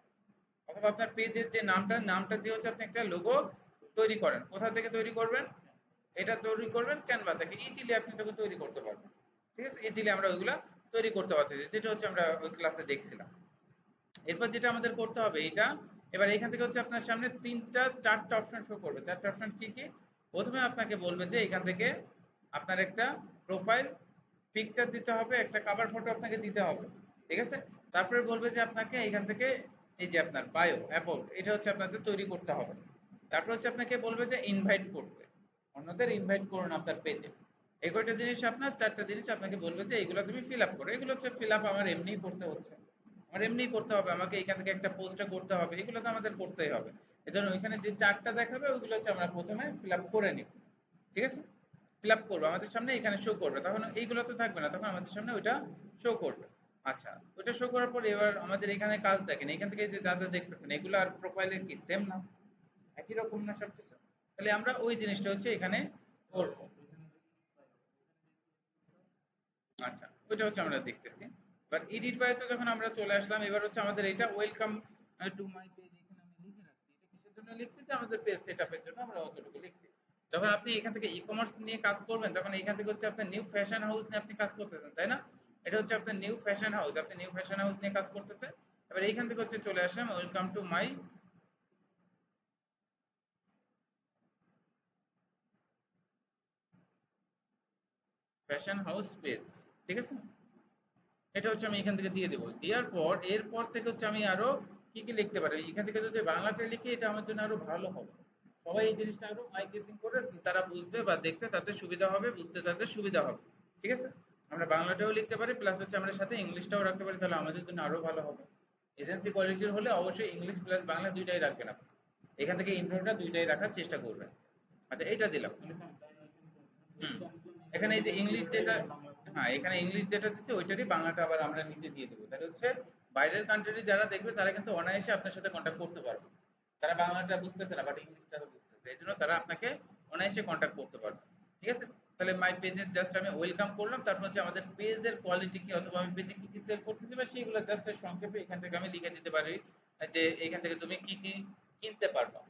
অথবা আপনার পেজের যে নামটা দিয়ে হচ্ছে আপনি একটা লোগো তৈরি করেন। কোথা থেকে তৈরি করবেন? এটা তৈরি করবেন ক্যানভা থেকে, ইজিলি আপনি তখন তৈরি করতে পারবেন। ঠিক আছে, ইজিলি আমরা ওইগুলা তৈরি করতে পারতেছি, যেটা হচ্ছে আমরা ওই ক্লাসে দেখছিলাম। এরপর যেটা আমাদের করতে হবে এটা, এবার এখান থেকে হচ্ছে আপনার সামনে চারটা অপশন শো করবে। চারটা অপশন কি কি? প্রথমে আপনাকে বলবে যে এখান থেকে আপনার একটা প্রোফাইল পিকচার দিতে হবে, একটা কভার ফটো আপনাকে দিতে হবে। ঠিক আছে, তারপরে বলবে যে আপনাকে এখান থেকে এই যে আপনার বায়ো অ্যাবাউট এটা হচ্ছে আপনাদের তৈরি করতে হবে। তারপর হচ্ছে আপনাকে বলবে যে ইনভাইট করতে, অন্যদের ইনভাইট করুন আপনার পেজে। এই কয়টা জিনিস, আপনার চারটা জিনিস আপনাকে বলবে যে এইগুলো তুমি ফিল আপ করো। এগুলো হচ্ছে ফিল আপ আমার এমনিই করতে হচ্ছে, আমার এমনিই করতে হবে, আমাকে এখান থেকে একটা পোস্টটা করতে হবে, এগুলো তো আমাদের করতেই হবে। এজন্য ওইখানে যে চারটা দেখাবে ওইগুলো হচ্ছে আমরা প্রথমে ফিল আপ করে নিব। ঠিক আছে, ফিল আপ করবো, আমাদের সামনে এখানে শো করবে, তখন এইগুলো তো থাকবে না, তখন আমাদের সামনে ওইটা শো করবে। আচ্ছা, ওইটা শো করার পর এবার আমাদের এখানে কাজ দেখেন, এখান থেকে যে যা যা দেখতেছেন এগুলো আর প্রোফাইলে কি সেম না, একই রকম না সবকিছু? তাহলে আমরা ওই জিনিসটা হচ্ছে এখানে করবো। আচ্ছা, ওইটা হচ্ছে আমরা দেখতেছি। এবার এডিট বায়োতে যখন আমরা চলে আসলাম, এবার হচ্ছে আমাদের এটা ওয়েলকাম টু মাই পেজ, এখানে আমি লিখে রাখছি। এটা কিসের জন্য লিখছি? যে আমাদের পেজ সেটআপের জন্য আমরা অতটুকু লিখছি। যখন আপনি এখান থেকে ই-কমার্স নিয়ে কাজ করবেন, তখন এখান থেকে হচ্ছে আপনার নিউ ফ্যাশন হাউস নিয়ে আপনি কাজ করতেছেন, তাই না? এটা হচ্ছে আপনার নিউ ফ্যাশন হাউস, আপনি নিউ ফ্যাশন হাউস নিয়ে কাজ করতেছেন। এবার এইখান থেকে হচ্ছে চলে আসলাম welcome to my fashion house page. ঠিক আছে, এটা হচ্ছে আমি এখান থেকে দিয়ে দেবো। দেওয়ার পর এরপর থেকে হচ্ছে আমি আরো কি কি লিখতে পারি, এখান থেকে যদি বাংলাতে লিখি এটা আমার জন্য আরো ভালো হবে। সবাই এই জিনিসটা আরো আই গেসিং করে তারা বুঝবে বা দেখতে তাদের সুবিধা হবে, বুঝতে তাদের সুবিধা হবে। ঠিক আছে, আমরা বাংলাটাও লিখতে পারি, প্লাস হচ্ছে আমরা সাথে ইংলিশটাও রাখতে পারি, তাহলে আমাদের জন্য আরো ভালো হবে। এজেন্সি কোয়ালিটির হলে অবশ্যই ইংলিশ প্লাস বাংলা দুইটাই রাখবেন আপনি। এখান থেকে ইন্ট্রোটা দুইটাই রাখার চেষ্টা করবেন। আচ্ছা, এটা দিলাম। হুম, এখানে এই যে ইংলিশ যেটা, হ্যাঁ এখানে ইংলিশ যেটা দিচ্ছে ওইটারই বাংলাটা আবার আমরা নিচে দিয়ে দেবো, তাহলে হচ্ছে বাইরের কান্ট্রি যারা দেখবে তারা কিন্তু অনায়াসে আপনার সাথে কন্ট্যাক্ট করতে পারবে। তারা বাংলাটা বুঝতেছে না বাট ইংলিশটা বুঝতেছে, এই জন্য তারা আপনাকে অনায়াসে কন্ট্যাক্ট করতে পারবে। ঠিক আছে, তাহলে মাই পেজে জাস্ট আমি ওয়েলকাম করলাম, তারপর হচ্ছে আমাদের পেজের কোয়ালিটি কি, অথবা আমি পেজে কি কি সেল করতেছি বা সেইগুলো জাস্ট সংক্ষেপে এখান থেকে আমি লিখে দিতে পারি যে এখান থেকে তুমি কি কি কিনতে পারবা।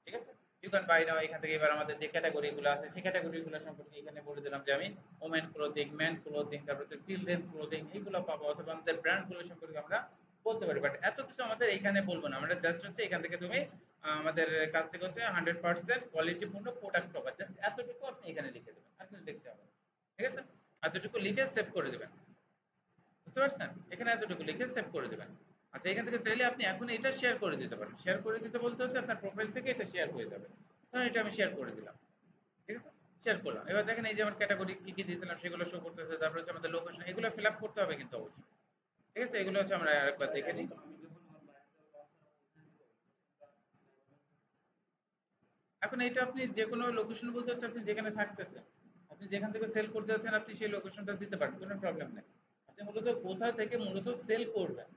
ঠিক আছে, ইউ ক্যান বাই নাও। এখান থেকে এবার আমাদের যে ক্যাটাগরি গুলো আছে সেই ক্যাটাগরি গুলো সম্পর্কে এখানে বলে দিলাম যে আমি ওমেন ক্লোথিং, ম্যান ক্লোথিং, তারপর হচ্ছে চিলড্রেন ক্লোথিং এইগুলো পাবো, অথবা আমাদের ব্র্যান্ড গুলো সম্পর্কে আমরা বলতে পারি। বাট এত কিছু আমাদের এখানে বলবো না, আমরা জাস্ট হচ্ছে এখান থেকে তুমি আমাদের কাছ থেকে হচ্ছে 100% কোয়ালিটিপূর্ণ প্রোডাক্ট পাবা, জাস্ট এতটুকু আপনি এখানে লিখে দেবেন, আর কিছু লিখতে হবে না। ঠিক আছে, এতটুকু লিখে সেভ করে দেবেন। বুঝতে পারছেন? এখানে এতটুকু লিখে সেভ করে দেবেন। আচ্ছা, এখান থেকে চাইলে আপনি এখন এটা শেয়ার করে দিতে পারেন। শেয়ার করে দিতে বলতে হচ্ছে আপনার প্রোফাইল থেকে এটা শেয়ার হয়ে যাবে। ধরুন এটা আমি শেয়ার করে দিলাম। ঠিক আছে, শেয়ার করলাম। এবার দেখেন এই যে আমার ক্যাটাগরি কি কি দিয়েছিলাম সেগুলো শো করতেছে, তারপর হচ্ছে আমাদের লোকেশন, এগুলো ফিল আপ করতে হবে কিন্তু অবশ্যই। ঠিক আছে, এগুলো হচ্ছে আমরা আরেকবার দেখে নিই। এখন এটা আপনি যে কোনো লোকেশন বলতে হচ্ছে আপনি যেখানে থাকতেছেন, আপনি যেখান থেকে সেল করতে যাচ্ছেন আপনি সেই লোকেশনটা দিতে পারেন, কোনো প্রবলেম নেই। আপনি মূলত কোথা থেকে মূলত সেল করবেন,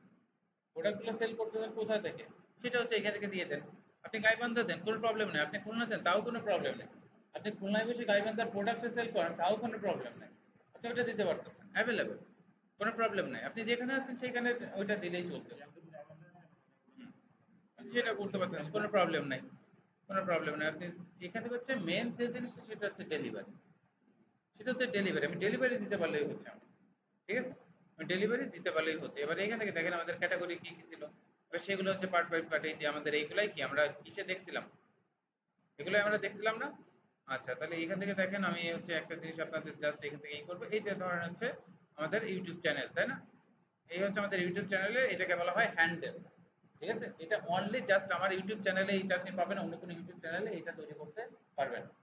প্রোডাক্টগুলো সেল করতেছেন কোথা থেকে, সেটা হচ্ছে এখান থেকে দিয়ে দেন। আপনি গাইবান্ধা দেন, কোনো প্রবলেম নেই। আপনি খুলনা দেন, তাও কোনো প্রবলেম নেই। আপনি খুলনায় বসে গাইবান্ধার প্রোডাক্ট সেল করেন, তাও কোনো প্রবলেম নেই। আপনি ওটা দিতে পারতেছেন, অ্যাভেলেবেল, কোনো প্রবলেম নাই। আপনি যেখানে আছেন সেখানে ওইটা দিলেই চলতেছে। আপনি সেটা করতে পারতেছেন, কোনো প্রবলেম নাই, কোনো প্রবলেম নাই। আপনি এখানে হচ্ছে মেন যে জিনিসটা সেটা হচ্ছে ডেলিভারি, সেটা হচ্ছে ডেলিভারি, আমি ডেলিভারি দিতে পারলেই হচ্ছে আমার। ঠিক আছে, আমি ডেলিভারি দিতে পারলেই হচ্ছে। এবার এখান থেকে দেখেন আমাদের ক্যাটাগরি কি কি ছিল, এবার সেগুলো হচ্ছে পার্ট বাই পার্ট। এই যে আমাদের এইগুলাই কি আমরা কিসে দেখছিলাম, এগুলাই আমরা দেখছিলাম না? আচ্ছা, তাহলে এখান থেকে দেখেন আমি হচ্ছে একটা জিনিস আপনাদের জাস্ট এখান থেকে এই করবো, এই যে ধরেন হচ্ছে আমাদের ইউটিউব চ্যানেল, তাই না? এই হচ্ছে আমাদের ইউটিউব চ্যানেলে, এটাকে বলা হয় হ্যান্ডেল। ঠিক আছে, এটা অনলি জাস্ট আমার ইউটিউব চ্যানেলে এইটা আপনি পাবেন, অন্য কোনো ইউটিউব চ্যানেলে এটা তৈরি করতে পারবেন না,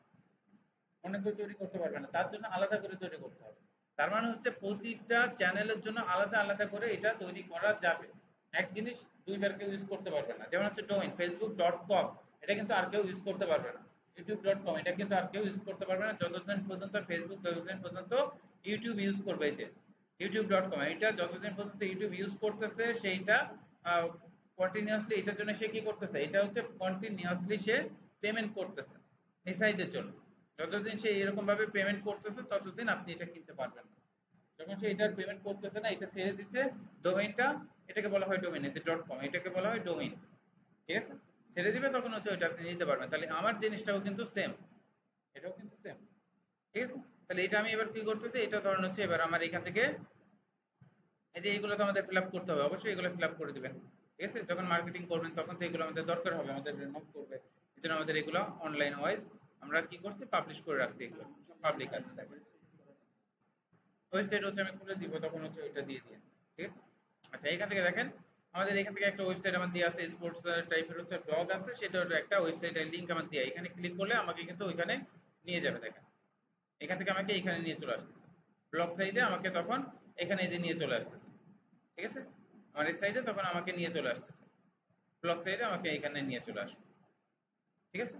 অন্য কেউ তৈরি করতে পারবে না, তার জন্য আলাদা করে তৈরি করতে হবে। তার মানে হচ্ছে প্রতিটা চ্যানেলের জন্য আলাদা আলাদা করে এটা তৈরি করা যাবে। এক জিনিস দুইবার কেউ ইউজ করতে পারবে না। যেমন হচ্ছে ডোমেইন facebook.com, এটা কিন্তু আর কেউ ইউজ করতে পারবে না। youtube.com, এটা কিন্তু আর কেউ ইউজ করতে পারবে না যতদিন পর্যন্ত ফেসবুক, ততদিন পর্যন্ত ইউটিউব ইউজ করবে। এই যে youtube.com, এটা যতদিন পর্যন্ত ইউটিউব ইউজ করতেছে সেইটা কন্টিনিউয়াসলি, এটার জন্য সে কি করতেছে, এটা হচ্ছে কন্টিনিউয়াসলি সে পেমেন্ট করতেছে এই সাইটের জন্য। যতদিন সে এরকম ভাবে পেমেন্ট করতেছে ততদিন আপনি এটা কিনতে পারবেন না। যখন সে এটার পেমেন্ট করতেছে না, এটা ছেড়ে দিছে ডোমেইনটা, এটাকে বলা হয় ডোমেইন। এই যে ডট কম, এটাকে বলা হয় ডোমেইন। ঠিক আছে, ছেড়ে দিবে তখন হচ্ছে ওইটা আপনি নিতে পারবেন। তাহলে আমার জিনিসটাও কিন্তু সেম, এটাও কিন্তু সেম। ঠিক আছে, তাহলে এটা আমি এবার কি করতেছি, এটা ধরেন হচ্ছে এবার আমার এখান থেকে এই যে এইগুলো তো আমাদের ফিল আপ করতে হবে, অবশ্যই এগুলো ফিল আপ করে দিবেন। ঠিক আছে, যখন মার্কেটিং করবেন তখন তো এগুলো আমাদের দরকার হবে, আমাদের নক করবে। এই জন্য আমাদের এগুলো অনলাইন ওয়াইজ আমরা কি করছি, পাবলিশ করে রাখছি, এগুলো সব পাবলিক আছে দেখেন। ওয়েবসাইট হচ্ছে আমি খুলে দিব, তখন হচ্ছে ওইটা দিয়ে দিন। ঠিক আছে, আচ্ছা এখান থেকে দেখেন আমাদের এখান থেকে একটা ওয়েবসাইট আমার দিয়ে আছে, স্পোর্টস টাইপের হচ্ছে ব্লগ আছে, সেটার একটা ওয়েবসাইটের লিংক আমার দেয়া, এখানে ক্লিক করলে আমাকে কিন্তু ওইখানে নিয়ে যাবে দেখেন। এখান থেকে আমাকে এখানে নিয়ে চলে আসতেছে, ব্লগ সাইটে আমাকে তখন এখানে এই যে নিয়ে চলে আসতেছে। ঠিক আছে, আমার এই সাইডে তখন আমাকে নিয়ে চলে আসতেছে, ব্লগ সাইডে আমাকে এখানে নিয়ে চলে আসবে। ঠিক আছে,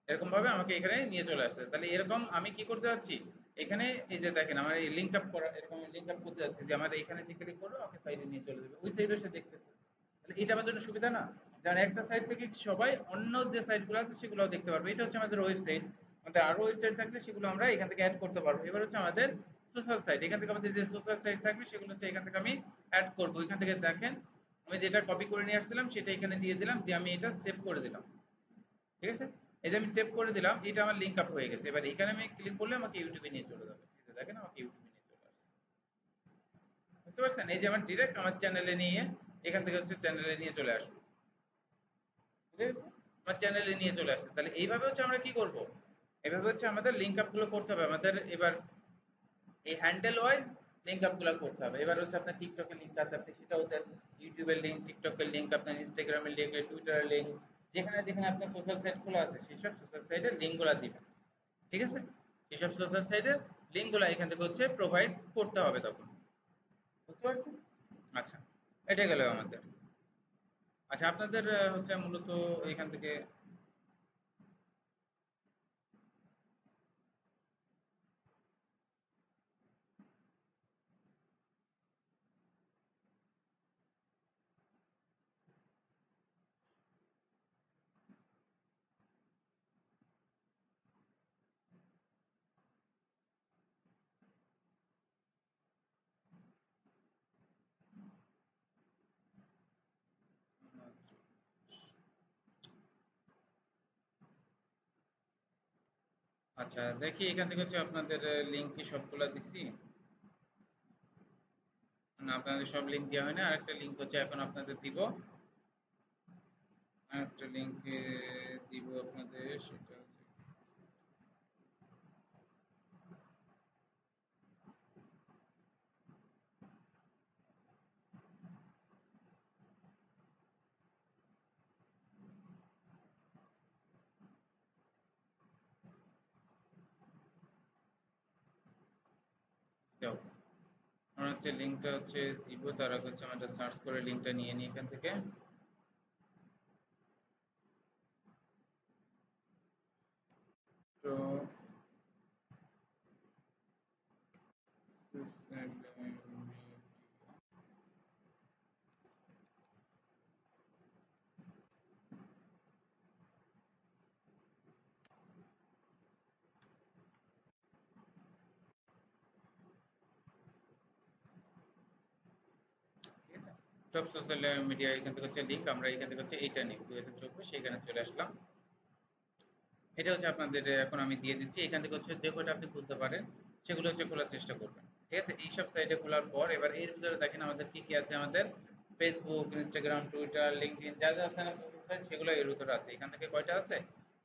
এরকম ভাবে আমাকে এখানে নিয়ে চলে আসছে। তাহলে এরকম আমি কি করতে যাচ্ছি, এখানে এই যে দেখেন আমার এই লিংক আপ করা, এরকম লিংক আপ করতে যাচ্ছি যে আমার এখানে যে ক্লিক করবে আমাকে সাইডে নিয়ে চলে যাবে, ওই সাইডে সে দেখতেছে। তাহলে এটা আমার জন্য সুবিধা না, যার একটা সাইড থেকে সবাই অন্য যে সাইটগুলো আছে সেগুলোও দেখতে পারবে। এটা হচ্ছে আমাদের ওয়েবসাইট, আমাদের আরো ওয়েবসাইট থাকলে সেগুলো আমরা এখান থেকে অ্যাড করতে পারবো। এবার হচ্ছে আমাদের সোশ্যাল সাইট, এখান থেকে আমাদের যে সোশ্যাল সাইট থাকবে সেগুলো হচ্ছে এখান থেকে আমি অ্যাড করবো। এখান থেকে দেখেন আমি যেটা কপি করে নিয়ে আসছিলাম সেটা এখানে দিয়ে দিলাম, দিয়ে আমি এটা সেভ করে দিলাম। ঠিক আছে, এই যে আমি সেভ করে দিলাম, এটা আমার লিংক আপ হয়ে গেছে। এবার এখানে আমি ক্লিক করলে আমাকে ইউটিউবে নিয়ে চলে যাবে, এই যে দেখেন আমাকে ইউটিউবে নিয়ে চলে আসছে। বুঝতে পারছেন, এই যে আমার ডিরেক্ট আমার চ্যানেলে নিয়ে এখান থেকে হচ্ছে চ্যানেলে নিয়ে চলে আসবে। বুঝতে পেরেছেন, আমার চ্যানেলে নিয়ে চলে আসছে। তাহলে এইভাবে হচ্ছে আমরা কি করব, এভাবে হচ্ছে আমাদের লিংক আপ গুলো করতে হবে আমাদের। এবার এই হ্যান্ডেল ওয়াইজ লিংক আপ গুলো করতে হবে। এবার হচ্ছে আপনার টিকটকের লিংক আছে, আপনি সেটাও দেন, ইউটিউবের লিংক, টিকটকের লিংক, আপনার ইনস্টাগ্রামের লিংক, টুইটারের লিংক, যেখানে যেখানে আপনার সোশ্যাল সাইট খোলা আছে সেই সব সোশ্যাল সাইটের লিংক গুলা দিবেন। ঠিক আছে, এইসব সোশ্যাল সাইটের লিংক গুলা এখান থেকে হচ্ছে প্রোভাইড করতে হবে তখন। বুঝতে পারছেন, আচ্ছা এটা গেল আমাদের। আচ্ছা আপনাদের হচ্ছে মূলত এখান থেকে আচ্ছা দেখি এখান থেকে হচ্ছে আপনাদের লিংক কি সবগুলা দিছি না, আপনাদের সব লিংক দেওয়া হয় না। আরেকটা লিংক হচ্ছে এখন আপনাদের দিব, আরেকটা লিংক দিব আপনাদের, সেটা হচ্ছে দাও। আমরা হচ্ছে লিংকটা হচ্ছে দিব, তার আগে হচ্ছে আমরা সার্চ করে লিংকটা নিয়ে নিই এখান থেকে। তো ঠিক আছে, সব সোশ্যাল মিডিয়া এখান থেকে হচ্ছে লিংক, আমরা এখান থেকে হচ্ছে এইটা নিব 2024, সেখানে চলে আসলাম। এটা হচ্ছে আপনাদের এখন আমি দিয়ে দিচ্ছি, এখান থেকে হচ্ছে যে কয়টা আপনি খুলতে পারেন সেগুলো হচ্ছে খোলার চেষ্টা করবেন। ঠিক আছে, এইসব সাইটে খোলার পর এবার এর ভিতরে দেখেন আমাদের কি কি আছে, আমাদের ফেসবুক, ইনস্টাগ্রাম, টুইটার, লিঙ্কডইন যা যা আছে না সোশ্যাল সাইট, সেগুলো এর ভিতরে আছে। এখান থেকে কয়টা আছে,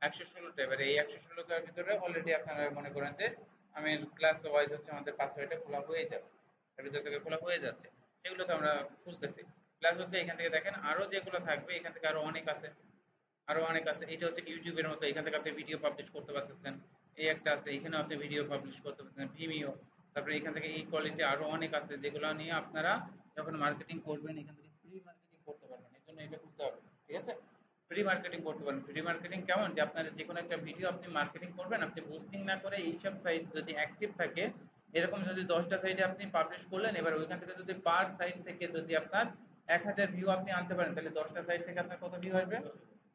116টা। এবার এই 116টার ভিতরে অলরেডি আপনারা মনে করেন যে আমি ক্লাস ওয়াইজ হচ্ছে আমাদের 5-6টা খোলা হয়ে যাবে, এর ভিতর থেকে খোলা হয়ে যাচ্ছে, সেগুলো তো আমরা খুঁজতেছি। প্লাস হচ্ছে এখান থেকে দেখেন আরো যেগুলো থাকবে, এখান থেকে আরো অনেক আছে, আরো অনেক আছে। এটা হচ্ছে ইউটিউবের মতো, এখান থেকে আপনি ভিডিও পাবলিশ করতে পারতেছেন। এই একটা আছে, এখানেও আপনি ভিডিও পাবলিশ করতে পারতেছেন, ভিমিও। তারপরে এখান থেকে এই কোয়ালিটি আরো অনেক আছে, যেগুলো নিয়ে আপনারা যখন মার্কেটিং করবেন এখান থেকে ফ্রি মার্কেটিং করতে পারবেন। এই জন্য এটা করতে হবে। ঠিক আছে, ফ্রি মার্কেটিং করতে পারেন। ফ্রি মার্কেটিং কেমন, যে আপনার যে কোনো একটা ভিডিও আপনি মার্কেটিং করবেন, আপনি বুস্টিং না করে এইসব সাইট যদি অ্যাক্টিভ থাকে, এরকম যদি 10টা সাইটে আপনি পাবলিশ করলেন, এবার ওইখান থেকে যদি পার সাইট থেকে যদি আপনার 1000 ভিউ আপনি আনতে পারেন, তাহলে 10টা সাইট থেকে আপনার কত ভিউ আসবে,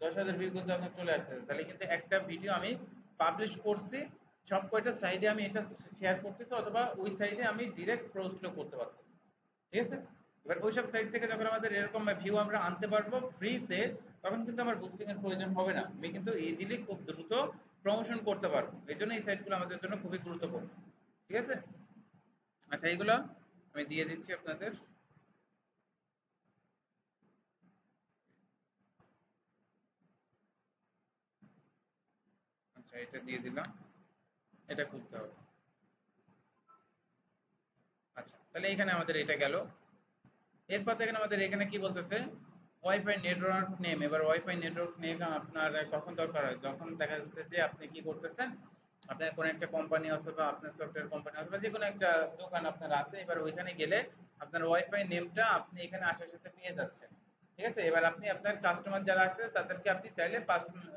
10,000 ভিউ কিন্তু আপনার চলে আসছে। তাহলে কিন্তু একটা ভিডিও আমি পাবলিশ করছি, সব কয়টা সাইডে আমি এটা শেয়ার করতেছি, অথবা ওই সাইডে আমি ডিরেক্ট পোস্টও করতে পারতেছি। ঠিক আছে, এবার ওইসব সাইট থেকে যখন আমাদের এরকম ভিউ আমরা আনতে পারবো ফ্রিতে, তখন কিন্তু আমার বুস্টিং এর প্রয়োজন হবে না, আমি কিন্তু ইজিলি খুব দ্রুত প্রমোশন করতে পারবো। এই জন্য এই সাইটগুলো আমাদের জন্য খুবই গুরুত্বপূর্ণ। ঠিক আছে? আচ্ছা, এইগুলো আমি দিয়ে দিচ্ছি আপনাদের। আচ্ছা, এটা দিয়ে দিলাম, এটা খুলতে হবে। আচ্ছা, তাহলে এখানে আমাদের এটা গেল। এরপর দেখেন আমাদের এখানে কি বলতেছে, ওয়াইফাই নেটওয়ার্ক নেম। এবার ওয়াইফাই নেটওয়ার্ক নেম আপনার কখন দরকার হয়, যখন দেখা যাচ্ছে যে আপনি কি করতেছেন, আপনার কোনো একটা কোম্পানি অথবা আপনার সফটওয়্যার কোম্পানি অথবা যে কোনো একটা দোকান আপনার আছে, এবার ওইখানে গেলে আপনার ওয়াইফাই নেমটা আপনি এখানে আসার সাথে পেয়ে যাচ্ছেন। ঠিক আছে? এবার আপনি আপনার কাস্টমার যারা আসছে তাদেরকে আপনি চাইলে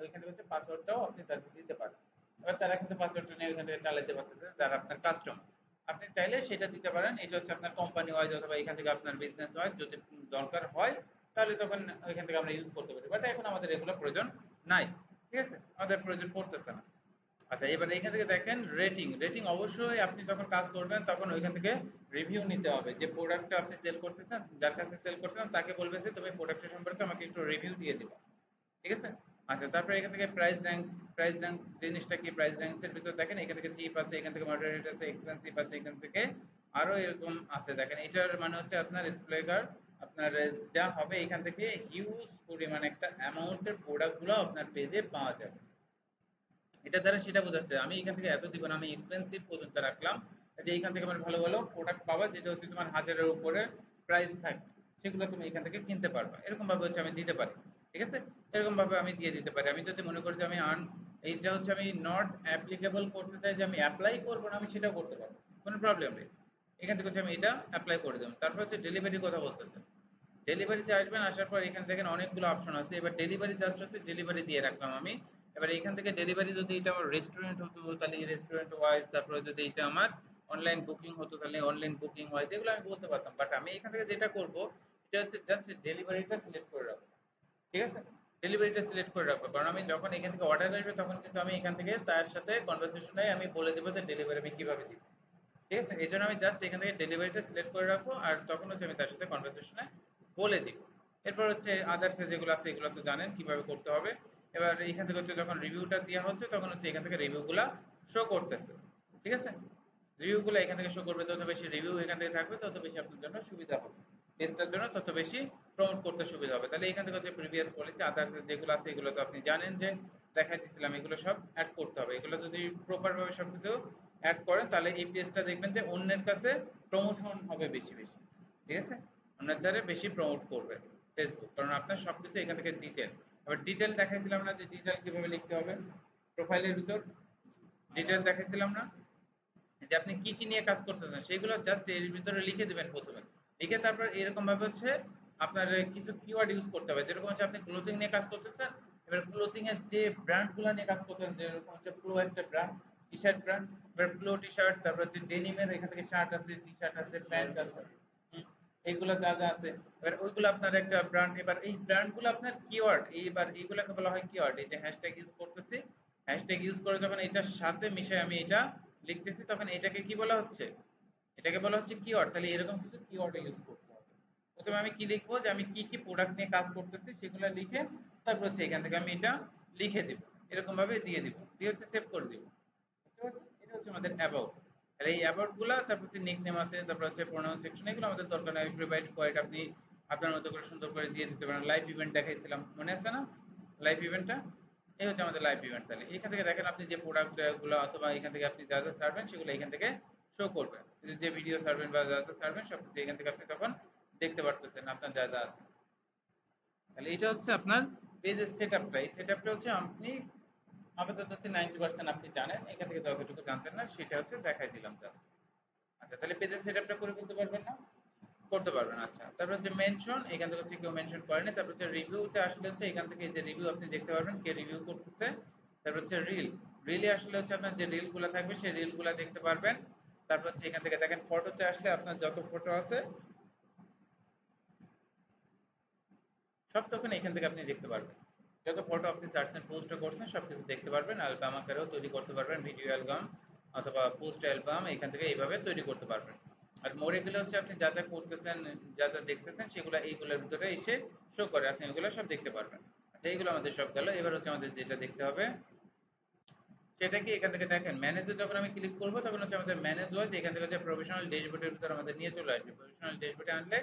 ওইখানে হচ্ছে পাসওয়ার্ডটাও আপনি তাদেরকে দিতে পারেন। এবার তারা কিন্তু পাসওয়ার্ডটা নিয়ে ওইখান থেকে চালাতে পারতেছে, যারা আপনার কাস্টমার। আপনি চাইলে সেটা দিতে পারেন। এটা হচ্ছে আপনার কোম্পানি ওয়াইজ অথবা এখান থেকে আপনার বিজনেস ওয়াইজ যদি দরকার হয়, তাহলে তখন ওইখান থেকে আমরা ইউজ করতে পারি। বাট এখন আমাদের এগুলো প্রয়োজন নাই। ঠিক আছে? আমাদের প্রয়োজন পড়তেছে না। আচ্ছা, এবার এখান থেকে দেখেন রেটিং। রেটিং অবশ্যই আপনি যখন কাজ করবেন তখন ওইখান থেকে রিভিউ নিতে হবে। যে প্রোডাক্টটা আপনি সেল করতেছেন, যার কাছে সেল করতেছেন তাকে বলবেন যে তুমি প্রোডাক্টের সম্পর্কে আমাকে একটু রিভিউ দিয়ে দিবা। ঠিক আছে? আচ্ছা, তারপরে এখান থেকে প্রাইস র্যাঙ্কস। প্রাইস র্যাঙ্কস জিনিসটা কি, প্রাইস র্যাঙ্কস এর ভিতর দেখেন এখান থেকে চিপ আছে, এখান থেকে মডারেট আছে, এক্সপেন্সিভ আছে, এখান থেকে আরো এরকম আছে। দেখেন এটার মানে হচ্ছে আপনার স্প্লেগার, আপনার যা হবে এখান থেকে হিউজ পরিমাণ একটা অ্যামাউন্টের প্রোডাক্ট গুলো আপনার পেজে পাওয়া যাবে। এটা দ্বারা সেটা বোঝাচ্ছে আমি এখান থেকে এত দিব না, আমি এক্সপেন্সিভ পর্যন্ত রাখলাম, যে এখান থেকে আমার ভালো ভালো প্রোডাক্ট পাওয়া যেটা হচ্ছে তোমার 1000-এর উপরে প্রাইস থাকবে, সেগুলো তুমি এখান থেকে কিনতে পারবা। এরকম ভাবে হচ্ছে আমি দিতে পারি। ঠিক আছে? এরকম ভাবে আমি দিয়ে দিতে পারি। আমি যদি মনে করি যে আমি এইটা হচ্ছে আমি নট অ্যাপ্লিকেবল করতে চাই, যে আমি অ্যাপ্লাই করবো না, আমি সেটাও করতে পারবো, কোনো প্রবলেম নেই। এখান থেকে হচ্ছে আমি এটা অ্যাপ্লাই করে দেবো। তারপর হচ্ছে ডেলিভারির কথা বলতেছে। ডেলিভারিতে আসবেন, আসার পর এখানে দেখেন অনেকগুলো অপশন আছে। এবার ডেলিভারি জাস্ট হচ্ছে ডেলিভারি দিয়ে রাখলাম আমি। এবার এখান থেকে ডেলিভারি যদি এটা আমার রেস্টুরেন্ট হতো তাহলে রেস্টুরেন্ট ওয়াইজ, তারপরে যদি এটা আমার অনলাইন বুকিং হতো তাহলে অনলাইন বুকিং ওয়াইজ, এগুলো আমি বলতে পারতাম। বাট আমি এখান থেকে যেটা করব, এটা হচ্ছে জাস্ট ডেলিভারিটা সিলেক্ট করে রাখবো। ঠিক আছে? ডেলিভারিটা সিলেক্ট করে রাখবো, কারণ আমি যখন এখান থেকে অর্ডার আসবে তখন কিন্তু আমি এখান থেকে তার সাথে কনভারসেশনে আমি বলে দেবো যে ডেলিভারি আমি কিভাবে দিব। ঠিক আছে? এই জন্য আমি জাস্ট এখান থেকে ডেলিভারিটা সিলেক্ট করে রাখবো, আর তখন হচ্ছে আমি তার সাথে কনভারসেশনে বলে দিব। এরপর হচ্ছে আদার্স যেগুলো আছে এগুলো তো জানেন কিভাবে করতে হবে। এবার এখান থেকে হচ্ছে যখন রিভিউটা দেওয়া হচ্ছে তখন হচ্ছে এখান থেকে রিভিউগুলা শো করতেছে। ঠিক আছে? রিভিউগুলো এখান থেকে শো করবে, যত বেশি রিভিউ এখান থেকে থাকবে তত বেশি আপনার জন্য সুবিধা হবে, পেজটার জন্য তত বেশি প্রমোট করতে সুবিধা হবে। তাহলে এখান থেকে হচ্ছে প্রিভিয়াস পলিসি আদার্স যেগুলো আছে এগুলো তো আপনি জানেন যে দেখাই দিয়েছিলাম, এগুলো সব অ্যাড করতে হবে। এগুলো যদি প্রপার ভাবে সবকিছু অ্যাড করেন তাহলে এই পেজটা দেখবেন যে অন্যের কাছে প্রমোশন হবে বেশি বেশি। ঠিক আছে? অন্যের দ্বারা বেশি প্রমোট করবে ফেসবুক, কারণ আপনার সবকিছু এখান থেকে ডিটেল। আবার ডিটেল দেখাইছিলাম না যে ডিটেল কিভাবে লিখতে হবে প্রোফাইলের ভিতর, ডিটেল দেখাইছিলাম না যে আপনি কি কি নিয়ে কাজ করতেছেন সেগুলো জাস্ট এর ভিতরে লিখে দিবেন প্রথমে। লিখে তারপর এরকম ভাবে হচ্ছে আপনার কিছু কিওয়ার্ড ইউজ করতে হবে। যেরকম হচ্ছে আপনি ক্লোথিং নিয়ে কাজ করতেছেন, এবার ক্লোথিং এর যে ব্র্যান্ড গুলো নিয়ে কাজ করতেছেন, যেরকম হচ্ছে প্রো একটা ব্র্যান্ড, টি শার্ট ব্র্যান্ড, এবার প্রো টি শার্ট, তারপর হচ্ছে ডেনিমের এখান থেকে শার্ট আছে, টি শার্ট আছে, প্যান্ট আছে, এইগুলা যা যা আছে, এবার ওইগুলো আপনার একটা ব্র্যান্ড। এবার এই ব্র্যান্ড গুলো আপনার কিওয়ার্ড, এইবার এইগুলাকে বলা হয় কিওয়ার্ড। এই যে হ্যাশট্যাগ ইউজ করতেছি, হ্যাশট্যাগ ইউজ করে যখন এটার সাথে মিশাই আমি এটা লিখতেছি, তখন এটাকে কি বলা হচ্ছে, এটাকে বলা হচ্ছে কিওয়ার্ড। তাহলে এরকম কিছু কিওয়ার্ড ইউজ করতে হবে। প্রথমে আমি কি লিখবো, যে আমি কি কি প্রোডাক্ট নিয়ে কাজ করতেছি সেগুলো লিখে তারপর হচ্ছে এখান থেকে আমি এটা লিখে দিব, এরকম ভাবে দিয়ে দিব, দিয়ে হচ্ছে সেভ করে দিব। বুঝতে পারছেন? এটা হচ্ছে আমাদের অ্যাবাউট। তাহলে এই অ্যাবাউট গুলা, তারপর হচ্ছে নিকনেম আছে, তারপর হচ্ছে প্রোনাউন সেকশন, এগুলো আমাদের দরকার নাই। প্রিভাইড কোয়েট আপনি আপনার মতো করে সুন্দর করে দিয়ে দিতে পারেন। লাইভ ইভেন্ট দেখাইছিলাম, মনে আছে না লাইভ ইভেন্টটা? এই হচ্ছে আমাদের লাইভ ইভেন্ট। তাহলে এখান থেকে দেখেন আপনি যে প্রোডাক্ট গুলো অথবা এখান থেকে আপনি যা যা সার্ভেন সেগুলো এখান থেকে শো করবে। যে ভিডিও সার্ভেন বা যা যা সার্ভেন সবকিছু এখান থেকে আপনি তখন দেখতে পারতেছেন আপনার যা যা আছে। তাহলে এটা হচ্ছে আপনার পেজের সেটআপটা। এই সেটআপটা হচ্ছে আপনি আপাতত হচ্ছে 90% আপনি জানেন, এখান থেকে যতটুকু জানতেন না সেটা হচ্ছে দেখাই দিলাম জাস্ট। আচ্ছা, তাহলে পেজের সেটআপটা করে ফেলতে পারবেন না? করতে পারবেন। আচ্ছা, তারপর হচ্ছে মেনশন, এখান থেকে হচ্ছে কেউ মেনশন করেনি। তারপর হচ্ছে রিভিউতে আসলে হচ্ছে এখান থেকে এই যে রিভিউ আপনি দেখতে পারবেন কে রিভিউ করতেছে। তারপর হচ্ছে রিল, রিলে আসলে হচ্ছে আপনার যে রিল গুলা থাকবে সেই রিল গুলা দেখতে পারবেন। তারপর হচ্ছে এখান থেকে দেখেন ফটোতে আসলে আপনার যত ফটো আছে সব তখন এখান থেকে আপনি দেখতে পারবেন। যত ফটো আপনি সার্চ এন্ড পোস্ট করছেন সবকিছু দেখতে পারবেন। অ্যালবাম আকারেও তৈরি করতে পারবেন, ভিডিও অ্যালবাম অথবা পোস্ট অ্যালবাম এখান থেকে এইভাবে তৈরি করতে পারবেন। আর মোড়ে গেলে হচ্ছে আপনি যা যা করতেছেন, যা যা দেখতেছেন সেগুলো এইগুলোর ভিতরে এসে শো করে, আপনি এগুলো সব দেখতে পারবেন। আচ্ছা, এইগুলো আমাদের সব গেল। এবার হচ্ছে আমাদের যেটা দেখতে হবে সেটা কি, এখান থেকে দেখেন ম্যানেজে যখন আমি ক্লিক করব তখন হচ্ছে আমাদের ম্যানেজ ওয়াইজ এখান থেকে হচ্ছে প্রফেশনাল ড্যাশবোর্ডের ভিতরে আমাদের নিয়ে চলে আসবে। প্রফেশনাল ড্যাশবোর্ডে আনলে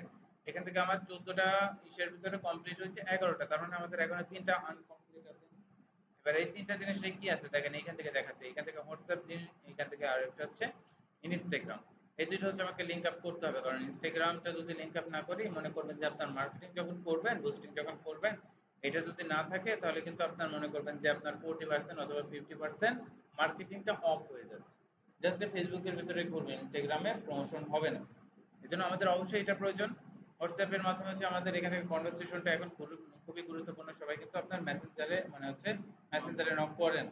এখান থেকে আমার 14টা ইসের ভিতরে কমপ্লিট হচ্ছে 11টা, তার মানে আমাদের এখনো 3টা আনকমপ্লিট আছে। এবার এই 3টা জিনিসে কি আছে দেখেন, এখান থেকে দেখাচ্ছে, এখান থেকে হোয়াটসঅ্যাপ দিন, এখান থেকে আর একটা হচ্ছে ইনস্টাগ্রাম। এই দুটো হচ্ছে আমাকে লিংক আপ করতে হবে, কারণ ইনস্টাগ্রামটা যদি লিংক আপ না করি, মনে করবেন যে আপনার মার্কেটিং যখন করবেন, বুস্টিং যখন করবেন, এটা যদি না থাকে তাহলে কিন্তু আপনার মনে করবেন যে আপনার 40% অথবা 50% মার্কেটিংটা অফ হয়ে যাচ্ছে। জাস্ট ফেসবুকের ভিতরে করবেন, ইনস্টাগ্রামে প্রমোশন হবে না। এজন্য আমাদের অবশ্যই এটা প্রয়োজন। হোয়াটসঅ্যাপ এর মাধ্যমে হচ্ছে আমাদের এখান থেকে কনভারসেশনটা এখন খুবই গুরুত্বপূর্ণ। সবাই কিন্তু আপনার মেসেঞ্জারে মানে হচ্ছে মেসেঞ্জারে নক করেন,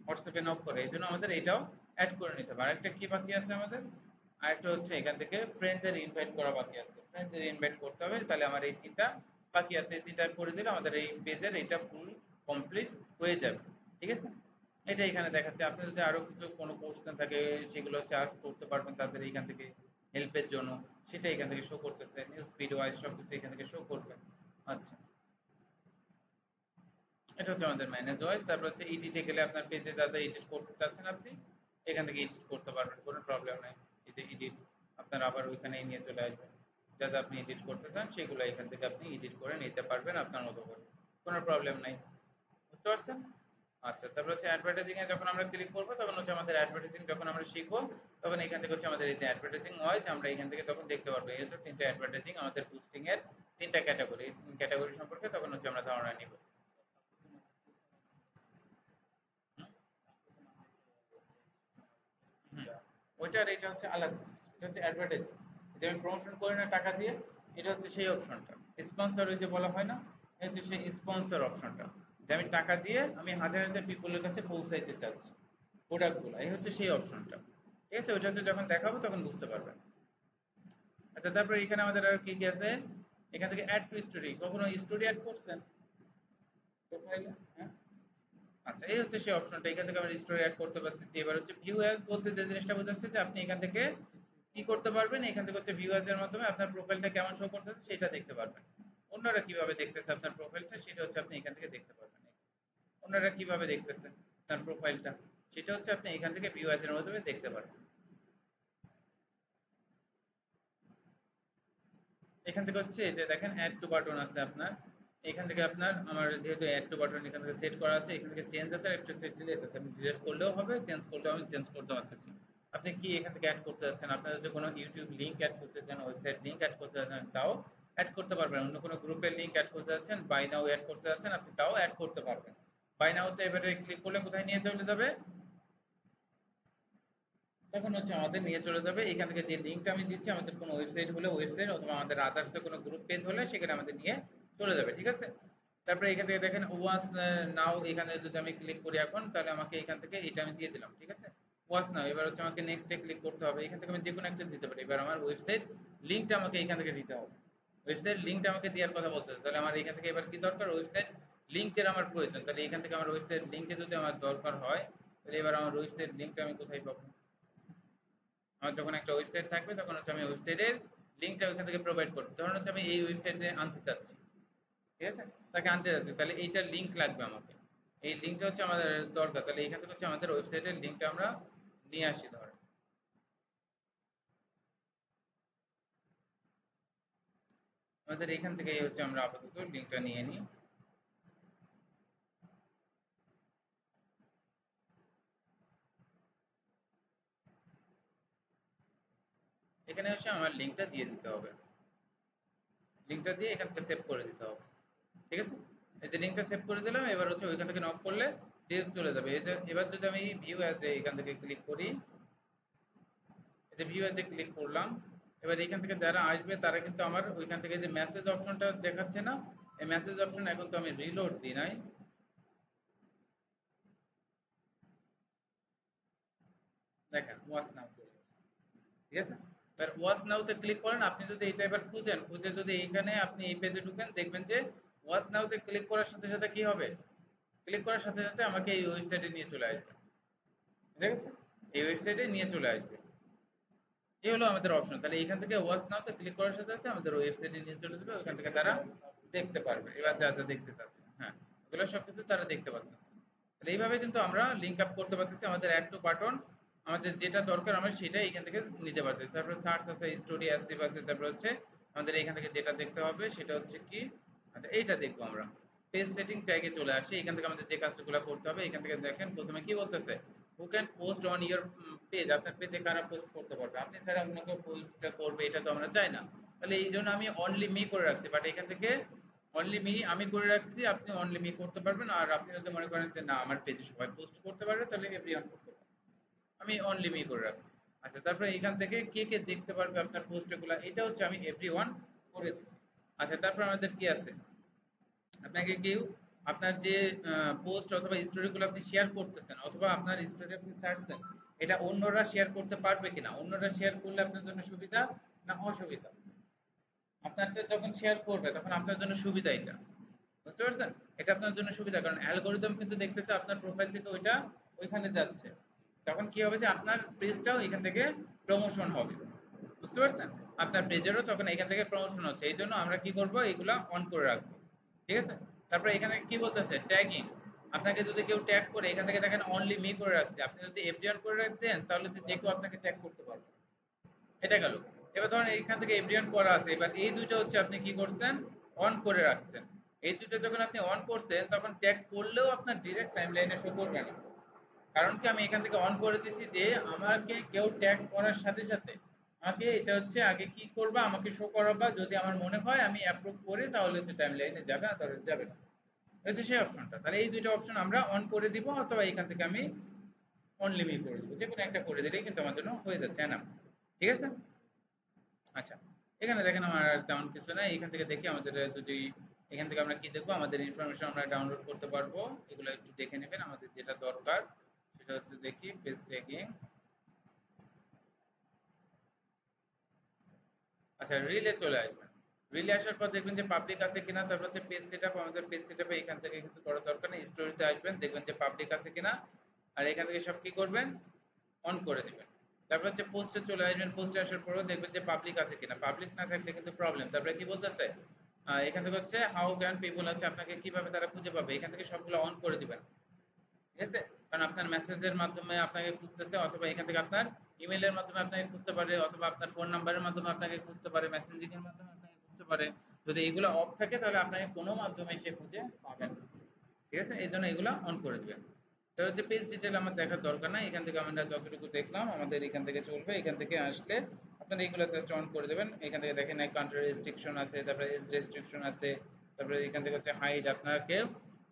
হোয়াটসঅ্যাপে নক করে। এই জন্য আমাদের এটাও অ্যাড করে নিতে হবে। আরেকটা কি বাকি আছে আমাদের, আরেকটা হচ্ছে এখান থেকে ফ্রেন্ডদের ইনভাইট করা বাকি আছে। ফ্রেন্ডদের ইনভাইট করতে হবে, তাহলে আমার এই 3টা বাকি আছে। এই 3টা করে দিলে আমাদের এই পেজের এটা ফুল কমপ্লিট হয়ে যাবে। ঠিক আছে, এটা এখানে দেখাচ্ছে। আপনি যদি আরো কিছু কোনো কোশ্চেন থাকে সেগুলো চার্জ করতে পারবেন তাদের এইখান থেকে হেল্পের জন্য, সেটা এখান থেকে শো করতেছে। নিউজ ফিড ওয়াইজ সবকিছু এখান থেকে শো করবে। আচ্ছা, এটা হচ্ছে আমাদের ম্যানেজ ওয়াইজ। তারপর হচ্ছে এডিটে গেলে আপনার পেজে যা যা এডিট করতে চাচ্ছেন আপনি এখান থেকে এডিট করতে পারবেন, কোনো প্রবলেম নাই। এতে এডিট আপনার আবার ওইখানেই নিয়ে চলে আসবেন, যা যা আপনি এডিট করতে চান সেগুলো এখান থেকে আপনি এডিট করে নিতে পারবেন আপনার মতো করে, কোনো প্রবলেম নাই। বুঝতে পারছেন? আচ্ছা, তারপর হচ্ছে অ্যাডভার্টাইজিং এ যখন আমরা ক্লিক করব তখন হচ্ছে আমাদের অ্যাডভার্টাইজিং যখন আমরা শিখবো, তখন এখান থেকে হচ্ছে আমাদের এই যে অ্যাডভার্টাইজিং ওয়াইজ আমরা এখান থেকে তখন দেখতে পারবো এই হচ্ছে 3টা অ্যাডভার্টাইজিং আমাদের বুস্টিং এর 3টা ক্যাটাগরি। এই 3 ক্যাটাগরি সম্পর্কে তখন হচ্ছে আমরা ধারণা নিব। হুম? হুম। ওইটা আর এটা হচ্ছে আলাদা জিনিস। এটা হচ্ছে অ্যাডভার্টাইজিং, যে আমি প্রমোশন করি না টাকা দিয়ে, এটা হচ্ছে সেই অপশনটা। স্পন্সর ওই যে বলা হয় না, এটা হচ্ছে সেই স্পন্সর অপশনটা, যে আমি টাকা দিয়ে আমি হাজার হাজার পিপলের কাছে পৌঁছাইতে চাচ্ছি প্রোডাক্টগুলো, এই হচ্ছে সেই অপশনটা। ঠিক আছে, ওইটা হচ্ছে যখন দেখাবো তখন বুঝতে পারবেন। আচ্ছা, তারপরে এখানে আমাদের আর কি কি আছে, এখান থেকে অ্যাড টু স্টোরি, কখনো স্টোরি অ্যাড করছেন প্রোফাইলে? হ্যাঁ। আচ্ছা, এই হচ্ছে সেই অপশনটা, এখান থেকে আমরা স্টোরি অ্যাড করতে পারতেছি। এবার হচ্ছে ভিউ অ্যাজ বলতে যে জিনিসটা বোঝাচ্ছে যে আপনি এখান থেকে কি করতে পারবেন, এখান থেকে হচ্ছে ভিউ অ্যাজ এর মাধ্যমে আপনার প্রোফাইলটা কেমন শো করতেছে সেটা দেখতে পারবেন। অন্যরা কিভাবে দেখতেছে আপনার প্রোফাইলটা সেটা হচ্ছে আপনি এখান থেকে দেখতে পারবেন। অন্যরা কিভাবে দেখতেছে তার প্রোফাইলটা সেটা হচ্ছে আপনি এখান থেকে ভিউ অ্যাজ এর মাধ্যমে দেখতে পারবেন। এখান থেকে হচ্ছে এই যে দেখেন অ্যাড টু বাটন আছে আপনার, এখান থেকে আপনার আমার যেহেতু অ্যাড টু বাটন এখান থেকে সেট করা আছে, এখান থেকে চেঞ্জ আছে, একটা ডিলিট আছে। আপনি ডিলিট করলেও হবে, চেঞ্জ করলেও আমি চেঞ্জ করতে পারতেছি। আপনি কি এখান থেকে অ্যাড করতে যাচ্ছেন, আপনার যদি কোনো ইউটিউব লিংক অ্যাড করতে চান, ওয়েবসাইট লিংক অ্যাড করতে যাচ্ছেন তাও অ্যাড করতে পারবেন। অন্য কোনো গ্রুপের লিংক অ্যাড করতে যাচ্ছেন, বাই নাও অ্যাড করতে যাচ্ছেন, আপনি তাও অ্যাড করতে পারবেন। বাই নাওতে এবারে ক্লিক করলে কোথায় নিয়ে চলে যাবে, তখন হচ্ছে আমাদের নিয়ে চলে যাবে এখান থেকে যে লিঙ্কটা আমি দিচ্ছি, আমাদের কোনো ওয়েবসাইট হলে ওয়েবসাইট, অথবা আমাদের আদার্স কোনো গ্রুপ পেজ হলে সেখানে আমাদের নিয়ে চলে যাবে। ঠিক আছে, তারপরে এখান থেকে দেখেন ওয়াচ নাও, এখানে যদি আমি ক্লিক করি এখন, তাহলে আমাকে এখান থেকে এটা আমি দিয়ে দিলাম। ঠিক আছে, ওয়াচ নাও। এবার হচ্ছে আমাকে নেক্সটে ক্লিক করতে হবে, এখান থেকে আমি যে কোনো একটা দিতে পারি। এবার আমার ওয়েবসাইট লিঙ্কটা আমাকে এখান থেকে দিতে হবে, ওয়েবসাইট লিঙ্কটা আমাকে দেওয়ার কথা বলতেছে, তাহলে আমার এখান থেকে এবার কি দরকার, ওয়েবসাইট লিঙ্কের আমার প্রয়োজন। তাহলে এখান থেকে আমার ওয়েবসাইট লিঙ্কে যদি আমার দরকার হয়, তাহলে এবার আমার ওয়েবসাইট লিঙ্কটা আমি কোথায় পাবো, আমার যখন একটা ওয়েবসাইট থাকবে তখন হচ্ছে আমি ওয়েবসাইটের লিঙ্কটা ওইখান থেকে প্রোভাইড করছি। ধরুন হচ্ছে আমি এই ওয়েবসাইটে আনতে চাচ্ছি, ঠিক আছে, তাকে আনতে যাচ্ছি, তাহলে এইটার লিঙ্ক লাগবে আমাকে, এই লিঙ্কটা হচ্ছে আমাদের দরকার। তাহলে এখান থেকে হচ্ছে আমাদের ওয়েবসাইটের লিঙ্কটা আমরা নিয়ে আসি। ধরেন আমাদের এখান থেকে হচ্ছে আমরা আপাতত লিঙ্কটা নিয়ে নিই। এখানে হচ্ছে আমার লিঙ্কটা দিয়ে দিতে হবে, লিঙ্কটা দিয়ে এখান থেকে সেভ করে দিতে হবে। ঠিক আছে, এই যে লিঙ্কটা সেভ করে দিলাম, এবার হচ্ছে ওইখান থেকে নক করলে ডিরেক্ট চলে যাবে। এই যে এবার যদি আমি ভিউ অ্যাজ এখান থেকে ক্লিক করি, এই যে ভিউ অ্যাজ ক্লিক করলাম, এবার এখান থেকে যারা আসবে তারা কিন্তু আমার ওইখান থেকে যে মেসেজ অপশনটা দেখাচ্ছে না, এই মেসেজ অপশন এখন তো আমি রিলোড দিই নাই, দেখেন ওয়াচ নাও চলে আসছে। ঠিক আছে, এবার ওয়াচ নাও তে ক্লিক করেন, আপনি যদি এটা এবার খুঁজেন, খুঁজে যদি এইখানে আপনি এই পেজে ঢুকেন, দেখবেন যে ওয়াচ নাও তে ক্লিক করার সাথে সাথে কি হবে, ক্লিক করার সাথে সাথে আমাকে এই ওয়েবসাইটে নিয়ে চলে আসবে। ঠিক আছে, এই ওয়েবসাইটে নিয়ে চলে আসবে। এই হলো আমাদের অপশন। তাহলে এখান থেকে ওয়াচ নাও তে ক্লিক করার সাথে সাথে আমাদের ওয়েবসাইটে নিয়ে চলে যাবে, ওখান থেকে তারা দেখতে পারবে এবার যা যা দেখতে চাচ্ছে। হ্যাঁ, এগুলো সবকিছু তারা দেখতে পাচ্ছে। তাহলে এইভাবে কিন্তু আমরা লিঙ্ক আপ করতে পারতেছি আমাদের অ্যাড টু বাটন, আমাদের যেটা দরকার আমরা সেটাই এখান থেকে নিতে পারতেছি। তারপর সার্চ আছে, স্টোরি অ্যাসিভ আছে, তারপর হচ্ছে আমাদের এখান থেকে যেটা দেখতে হবে সেটা হচ্ছে কি, আচ্ছা এইটা দেখবো আমরা। পেজ সেটিং ট্যাগে চলে আসি, এখান থেকে আমাদের যে কাজগুলো করতে হবে এখান থেকে দেখেন প্রথমে কি বলতেছে, who can post on your page, আপনার পেজে কারা পোস্ট করতে পারবে, আপনি ছাড়া অন্য কেউ পোস্ট করবে এটা তো আমরা চাই না। তাহলে এই জন্য আমি অনলি মি করে রাখছি, বাট এখান থেকে অনলি মি আমি করে রাখছি, আপনি অনলি মি করতে পারবেন। আর আপনি যদি মনে করেন যে না আমার পেজে সবাই পোস্ট করতে পারবে তাহলে এভরিওয়ান করতে পারবে, আমি অনলি মি করে রাখছি। আচ্ছা, তারপরে এখান থেকে কে কে দেখতে পারবে আপনার পোস্টগুলো, এটা হচ্ছে আমি এভরিওয়ান করে দিচ্ছি। আচ্ছা, তারপর আমাদের কি আছে, আপনাকে কেউ আপনার যে পোস্ট অথবা স্টোরিগুলো আপনি শেয়ার করতেছেন অথবা আপনার স্টোরি আপনি ছাড়ছেন, এটা অন্যরা শেয়ার করতে পারবে কিনা, অন্যরা শেয়ার করলে আপনার জন্য সুবিধা না অসুবিধা, আপনারটা যখন শেয়ার করবে তখন আপনার জন্য সুবিধা এটা, বুঝতে পারছেন? এটা আপনার জন্য সুবিধা, কারণ অ্যালগরিদম কিন্তু দেখতেছে আপনার প্রোফাইল থেকে ওইটা ওইখানে যাচ্ছে, তখন কি হবে যে আপনার পেজটাও এখান থেকে প্রমোশন হবে, বুঝতে পারছেন? আপনার পেজেরও তখন এখান থেকে প্রমোশন হচ্ছে, এই জন্য আমরা কি করব এগুলা অন করে রাখবো, ঠিক আছে? তারপরে এখানে কি বলতেছে ট্যাগিং, আপনাকে যদি কেউ ট্যাগ করে এখান থেকে দেখেন অনলি মি করে রাখছে, আপনি যদি এভরিওয়ান করে রাখতেন তাহলে যে কেউ আপনাকে ট্যাগ করতে পারবে, এটা গেল। এবার ধরেন এইখান থেকে এভরিওয়ান করা আছে, এবার এই দুইটা হচ্ছে আপনি কি করছেন অন করে রাখছেন, এই দুইটা যখন আপনি অন করছেন তখন ট্যাগ করলেও আপনার ডিরেক্ট টাইমলাইনে শো করবে না, কারণ কি আমি এখান থেকে অন করে দিছি যে আমাকে কেউ ট্যাগ করার সাথে সাথে আমাকে এটা হচ্ছে আগে কি করবা আমাকে শো করাবা, যদি আমার মনে হয় আমি অ্যাপ্রুভ করি তাহলে হচ্ছে টাইমলাইনে যাবে না তাহলে যাবে না, এটা হচ্ছে সেই অপশনটা। তাহলে এই দুইটা অপশন আমরা অন করে দিব অথবা এখান থেকে আমি অনলি মি করে দিব, যে কোনো একটা করে দিলেই কিন্তু আমার জন্য হয়ে যাচ্ছে না, ঠিক আছে? আচ্ছা, এখানে দেখেন আমার আর তেমন কিছু নাই, এখান থেকে দেখি আমাদের যদি এখান থেকে আমরা কি দেখবো, আমাদের ইনফরমেশন আমরা ডাউনলোড করতে পারবো, এগুলো একটু দেখে নেবেন আমাদের যেটা দরকার সেটা হচ্ছে দেখি পেজ ট্যাগিং। আচ্ছা, রিলে চলে আসবেন, রিলে আসার পর দেখবেন যে পাবলিক আছে কিনা, তারপর হচ্ছে পেজ সেটআপ, আমাদের পেজ সেটআপে এখান থেকে কিছু করার দরকার নেই, স্টোরিতে আসবেন দেখবেন যে পাবলিক আছে কিনা, আর এখান থেকে সব কি করবেন অন করে দিবেন। তারপর হচ্ছে পোস্টে চলে আসবেন, পোস্টে আসার পরেও দেখবেন যে পাবলিক আছে কিনা, পাবলিক না থাকলে কিন্তু প্রবলেম। তারপরে কি বলতেছে, এখান থেকে হচ্ছে হাউ ক্যান পিপল, হচ্ছে আপনাকে কিভাবে তারা খুঁজে পাবে, এখান থেকে সবগুলো অন করে দিবেন, ঠিক আছে? কারণ আপনার মেসেজের মাধ্যমে আপনাকে খুঁজতেছে অথবা এখান থেকে আপনার ইমেইলের মাধ্যমে আপনাকে খুঁজতে পারে অথবা আপনার ফোন নাম্বারের মাধ্যমে আপনাকে খুঁজতে পারে, মেসেজিং এর মাধ্যমে আপনাকে খুঁজতে পারে। যদি এগুলো অফ থাকে তাহলে আপনাকে কোনো মাধ্যমে সে খুঁজে পাবেন না, ঠিক আছে? এই জন্য এগুলো অন করে দিবেন। তো হচ্ছে পেজ ডিটেল আমার দেখার দরকার নাই, এখান থেকে আমরা যতটুকু দেখলাম আমাদের এখান থেকে চলবে, এখান থেকে আসলে আপনারা এইগুলো জাস্ট অন করে দেবেন। এখান থেকে দেখেন এক কান্ট্রি রেস্ট্রিকশন আছে, তারপরে এজ রেস্ট্রিকশন আছে, তারপরে এখান থেকে হচ্ছে হাইড, আপনাকে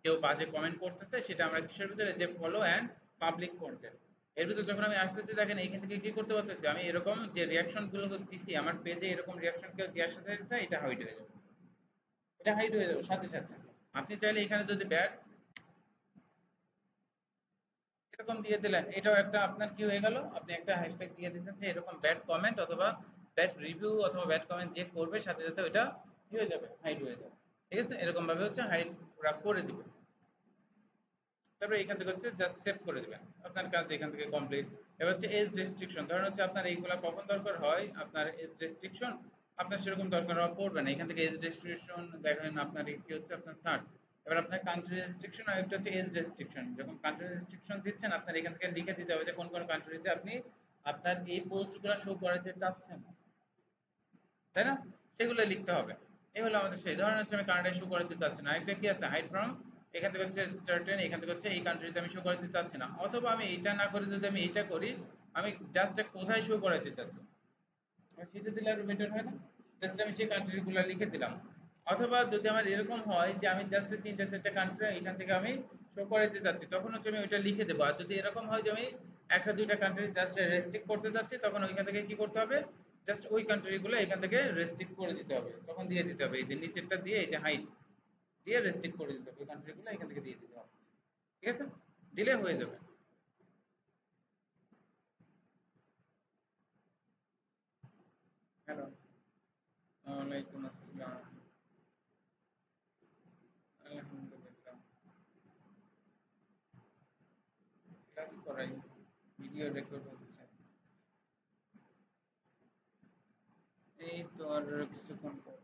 কেউ বাজে কমেন্ট করতেছে সেটা আমরা কিসের ভিতরে যে ফলো অ্যান্ড পাবলিক কন্টেন্ট, এর ভিতরে যখন আমি আসতেছি দেখেন এইখান থেকে কি করতে পারতেছি, আমি এরকম যে রিয়াকশন গুলো দিছি আমার পেজে এরকম রিয়াকশন কেউ দেওয়ার সাথে সাথে এটা হাইড হয়ে যাবে, এটা হাইড হয়ে যাবে সাথে সাথে। আপনি চাইলে এখানে যদি ব্যাড এরকম দিয়ে দিলেন, এটাও একটা আপনার কি হয়ে গেল, আপনি একটা হ্যাশট্যাগ দিয়ে দিয়েছেন যে এরকম ব্যাড কমেন্ট অথবা ব্যাড রিভিউ অথবা ব্যাড কমেন্ট যে করবে সাথে সাথে ওইটা কি হয়ে যাবে হাইড হয়ে যাবে, ঠিক আছে? এরকম ভাবে হচ্ছে হাইড ওরা করে দিবে। তারপরে এখান থেকে হচ্ছে জাস্ট সেভ করে দিবেন, আপনার কাজ এখান থেকে কমপ্লিট। এবার হচ্ছে এজ রেস্ট্রিকশন, ধরেন হচ্ছে আপনার এইগুলা কখন দরকার হয়, আপনার এজ রেস্ট্রিকশন আপনার সেরকম দরকার হওয়া পড়বে না, এখান থেকে এজ রেস্ট্রিকশন দেখেন আপনার কি হচ্ছে আপনার সার্চ। এবার আপনার কান্ট্রি রেস্ট্রিকশন আর একটা হচ্ছে এজ রেস্ট্রিকশন, যখন কান্ট্রি রেস্ট্রিকশন দিচ্ছেন আপনার এখান থেকে লিখে দিতে হবে যে কোন কোন কান্ট্রিতে আপনি আপনার এই পোস্টগুলো শো করাতে চাচ্ছেন, তাই না? সেগুলো লিখতে হবে। এই হলো আমাদের সেই, ধরেন হচ্ছে আমি কানাডায় শো করাতে চাচ্ছি না, একটা কি আছে হাইড ফ্রম, এখান থেকে হচ্ছে সার্টেন, এখান থেকে হচ্ছে এই কান্ট্রিতে আমি শো করাতে চাচ্ছি না, অথবা আমি এটা না করে যদি আমি এটা করি, আমি জাস্ট কোথায় শো করাতে চাচ্ছি, আমি সেটা দিলে আরো বেটার হয় না? জাস্ট আমি সেই কান্ট্রি গুলো লিখে দিলাম। অথবা যদি আমার এরকম হয় যে আমি জাস্ট তিনটা চারটা কান্ট্রি এখান থেকে আমি শো করাতে চাচ্ছি, তখন হচ্ছে আমি ওইটা লিখে দেবো। আর যদি এরকম হয় যে আমি একটা দুইটা কান্ট্রি জাস্ট রেস্ট্রিক্ট করতে চাচ্ছি, তখন ওইখান থেকে কি করতে হবে, জাস্ট ওই কান্ট্রি গুলো এখান থেকে রেস্ট্রিক্ট করে দিতে হবে, তখন দিয়ে দিতে হবে এই যে নিচেরটা দিয়ে এই যে হাইট দিয়ে রেস্ট্রিক্ট করে দিতে হবে, ওই কান্ট্রি গুলো এখান থেকে দিয়ে দিতে হবে, ঠিক আছে? দিলে হয়ে যাবে। হ্যালো, ওয়ালাইকুম আসসালাম। আলহামদুলিল্লাহ, ক্লাস করাই, ভিডিও রেকর্ড হচ্ছে। এই তো আর কিছুক্ষণ পর।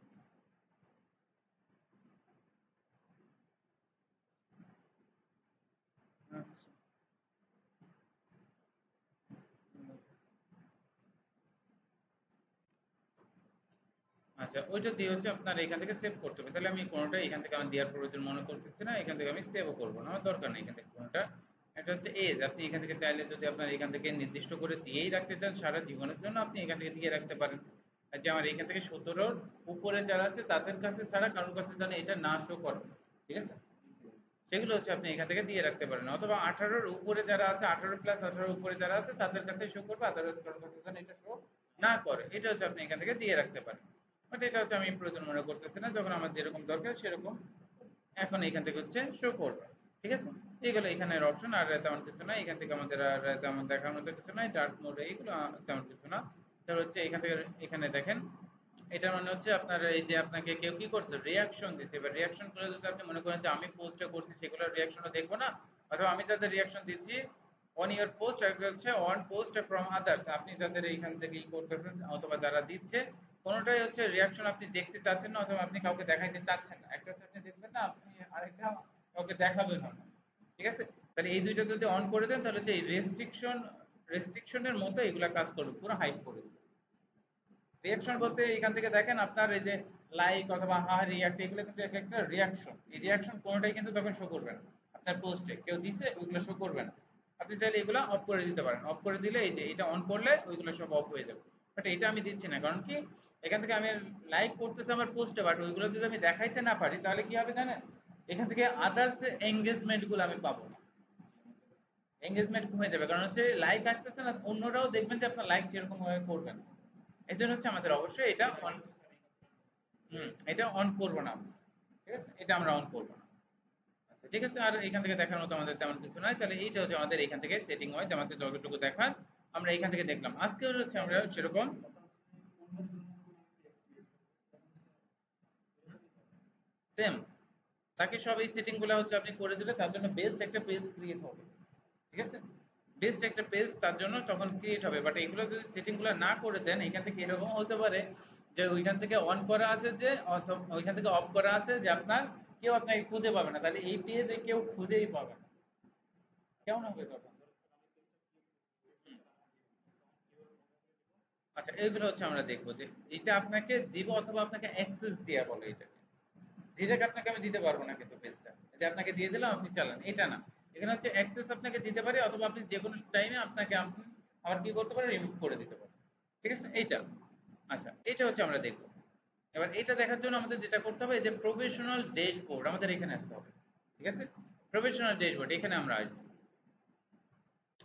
আচ্ছা। আচ্ছা, ওইটা দিয়ে হচ্ছে আপনার এখান থেকে সেভ করতে হবে। তাহলে আমি কোনোটা এখান থেকে আমার দেওয়ার প্রয়োজন মনে করতেছি না, এখান থেকে আমি সেভও করবো না, আমার দরকার নেই এখান থেকে কোনোটা। এটা হচ্ছে এজ, আপনি এখান থেকে চাইলে যদি আপনার এখান থেকে নির্দিষ্ট করে দিয়েই রাখতে চান সারা জীবনের জন্য, আপনি এখান থেকে দিয়ে রাখতে পারেন। আর যে আমার এখান থেকে 17-র উপরে যারা আছে তাদের কাছে ছাড়া কারোর কাছে যেন এটা না শো করে, ঠিক আছে? সেগুলো হচ্ছে আপনি এখান থেকে দিয়ে রাখতে পারেন, অথবা 18-র উপরে যারা আছে, 18+18-র উপরে যারা আছে তাদের কাছে শো করবে, আদারওয়াইজ কারোর কাছে যেন এটা শো না করে, এটা হচ্ছে আপনি এখান থেকে দিয়ে রাখতে পারেন। বাট এটা হচ্ছে আমি প্রয়োজন মনে করতেছি না, যখন আমার যেরকম দরকার সেরকম এখন এখান থেকে হচ্ছে শো করবে, ঠিক আছে? এইগুলো এখানের অপশন, আর তেমন কিছু না এখান থেকে আমাদের, আর তেমন দেখার মতো কিছু নাই, ডার্ক মোড এইগুলো তেমন কিছু না। তারপর হচ্ছে এখান থেকে এখানে দেখেন, এটা মানে হচ্ছে আপনার এই যে আপনাকে কেউ কি করছে, রিয়াকশন দিচ্ছে। এবার রিয়াকশন করে যদি আপনি মনে করেন যে আমি পোস্টটা করছি সেগুলোর রিয়াকশনও দেখবো না, অথবা আমি যাদের রিয়াকশন দিচ্ছি অন ইয়ার পোস্ট, আর একটা হচ্ছে অন পোস্ট ফ্রম আদার্স, আপনি যাদের এইখান থেকে ই করতেছেন অথবা যারা দিচ্ছে, কোনোটাই হচ্ছে রিয়াকশন আপনি দেখতে চাচ্ছেন না, অথবা আপনি কাউকে দেখাইতে চাচ্ছেন না। একটা হচ্ছে আপনি দেখবেন না, আপনি আরেকটা কাউকে দেখাবেন না, ঠিক আছে? তাহলে এই দুইটা যদি অন করে দেন তাহলে হচ্ছে এই রেস্ট্রিকশনের মতো এগুলা কাজ করবে, পুরো হাইড করে দিবে। রিয়াকশন বলতে এখান থেকে দেখেন আপনার এই যে লাইক অথবা হা রিয়াক্ট, এগুলো কিন্তু এক একটা রিয়াকশন, এই রিয়াকশন কোনোটাই কিন্তু তখন শো করবে না আপনার পোস্টে, কেউ দিছে ওইগুলো শো করবে না। আপনি চাইলে এগুলো অফ করে দিতে পারেন, অফ করে দিলে এই যে এটা অন করলে ওইগুলো সব অফ হয়ে যাবে। বাট এটা আমি দিচ্ছি না, কারণ কি এখান থেকে আমি লাইক করতেছি আমার পোস্টে, বাট ওইগুলো যদি আমি দেখাইতে না পারি তাহলে কি হবে জানেন, এখান থেকে আদার্স এঙ্গেজমেন্ট গুলো আমি পাবো না, এঙ্গেজমেন্ট কমে যাবে, কারণ হচ্ছে লাইক আসতেছে না, অন্যরাও দেখবেন যে আপনার লাইক সেরকম ভাবে করবেন। এই জন্য হচ্ছে আমাদের অবশ্যই এটা অন, এটা অন করব না আমরা। ঠিক আছে, এটা আমরা অন করব না। আচ্ছা ঠিক আছে, আর এখান থেকে দেখার মতো আমাদের তেমন কিছু নাই, তাহলে এইটা হচ্ছে আমাদের এখান থেকে সেটিং হয় যে আমাদের যতটুকু দেখার আমরা এখান থেকে দেখলাম। আজকে হচ্ছে আমরা সেরকম সেম তাকে সব এই সেটিং গুলো হচ্ছে আপনি করে দিলে তার জন্য বেস্ট একটা পেজ ক্রিয়েট হবে, ঠিক আছে? বেস্ট একটা পেজ তার জন্য তখন ক্রিয়েট হবে। বাট এগুলো যদি সেটিং গুলো না করে দেন, এখান থেকে এরকম হতে পারে যে ওইখান থেকে অন করা আছে যে, অথবা ওইখান থেকে অফ করা আছে যে আপনার কেউ আপনাকে খুঁজে পাবে না, তাহলে এই পেজে কেউ খুঁজেই পাবে না, কেমন হবে তখন? আচ্ছা, এইগুলো হচ্ছে আমরা দেখবো যে এটা আপনাকে দিব অথবা আপনাকে অ্যাক্সেস দেয়া বলে এটাকে। ডিরেক্ট আপনাকে আমি দিতে পারবো না কিন্তু পেজটা যে আপনাকে দিয়ে দিলাম আপনি চালান, এটা না। এখানে হচ্ছে অ্যাক্সেস আপনাকে দিতে পারে, অথবা আপনি যে কোনো টাইমে আপনাকে আপনি আবার কি করতে পারেন, রিমুভ করে দিতে পারেন, ঠিক আছে? এইটা আচ্ছা, এটা হচ্ছে আমরা দেখবো। এবার এটা দেখার জন্য আমাদের যেটা করতে হবে, এই যে প্রফেশনাল ড্যাশবোর্ড আমাদের এখানে আসতে হবে, ঠিক আছে? প্রফেশনাল ড্যাশবোর্ড এখানে আমরা আসবো।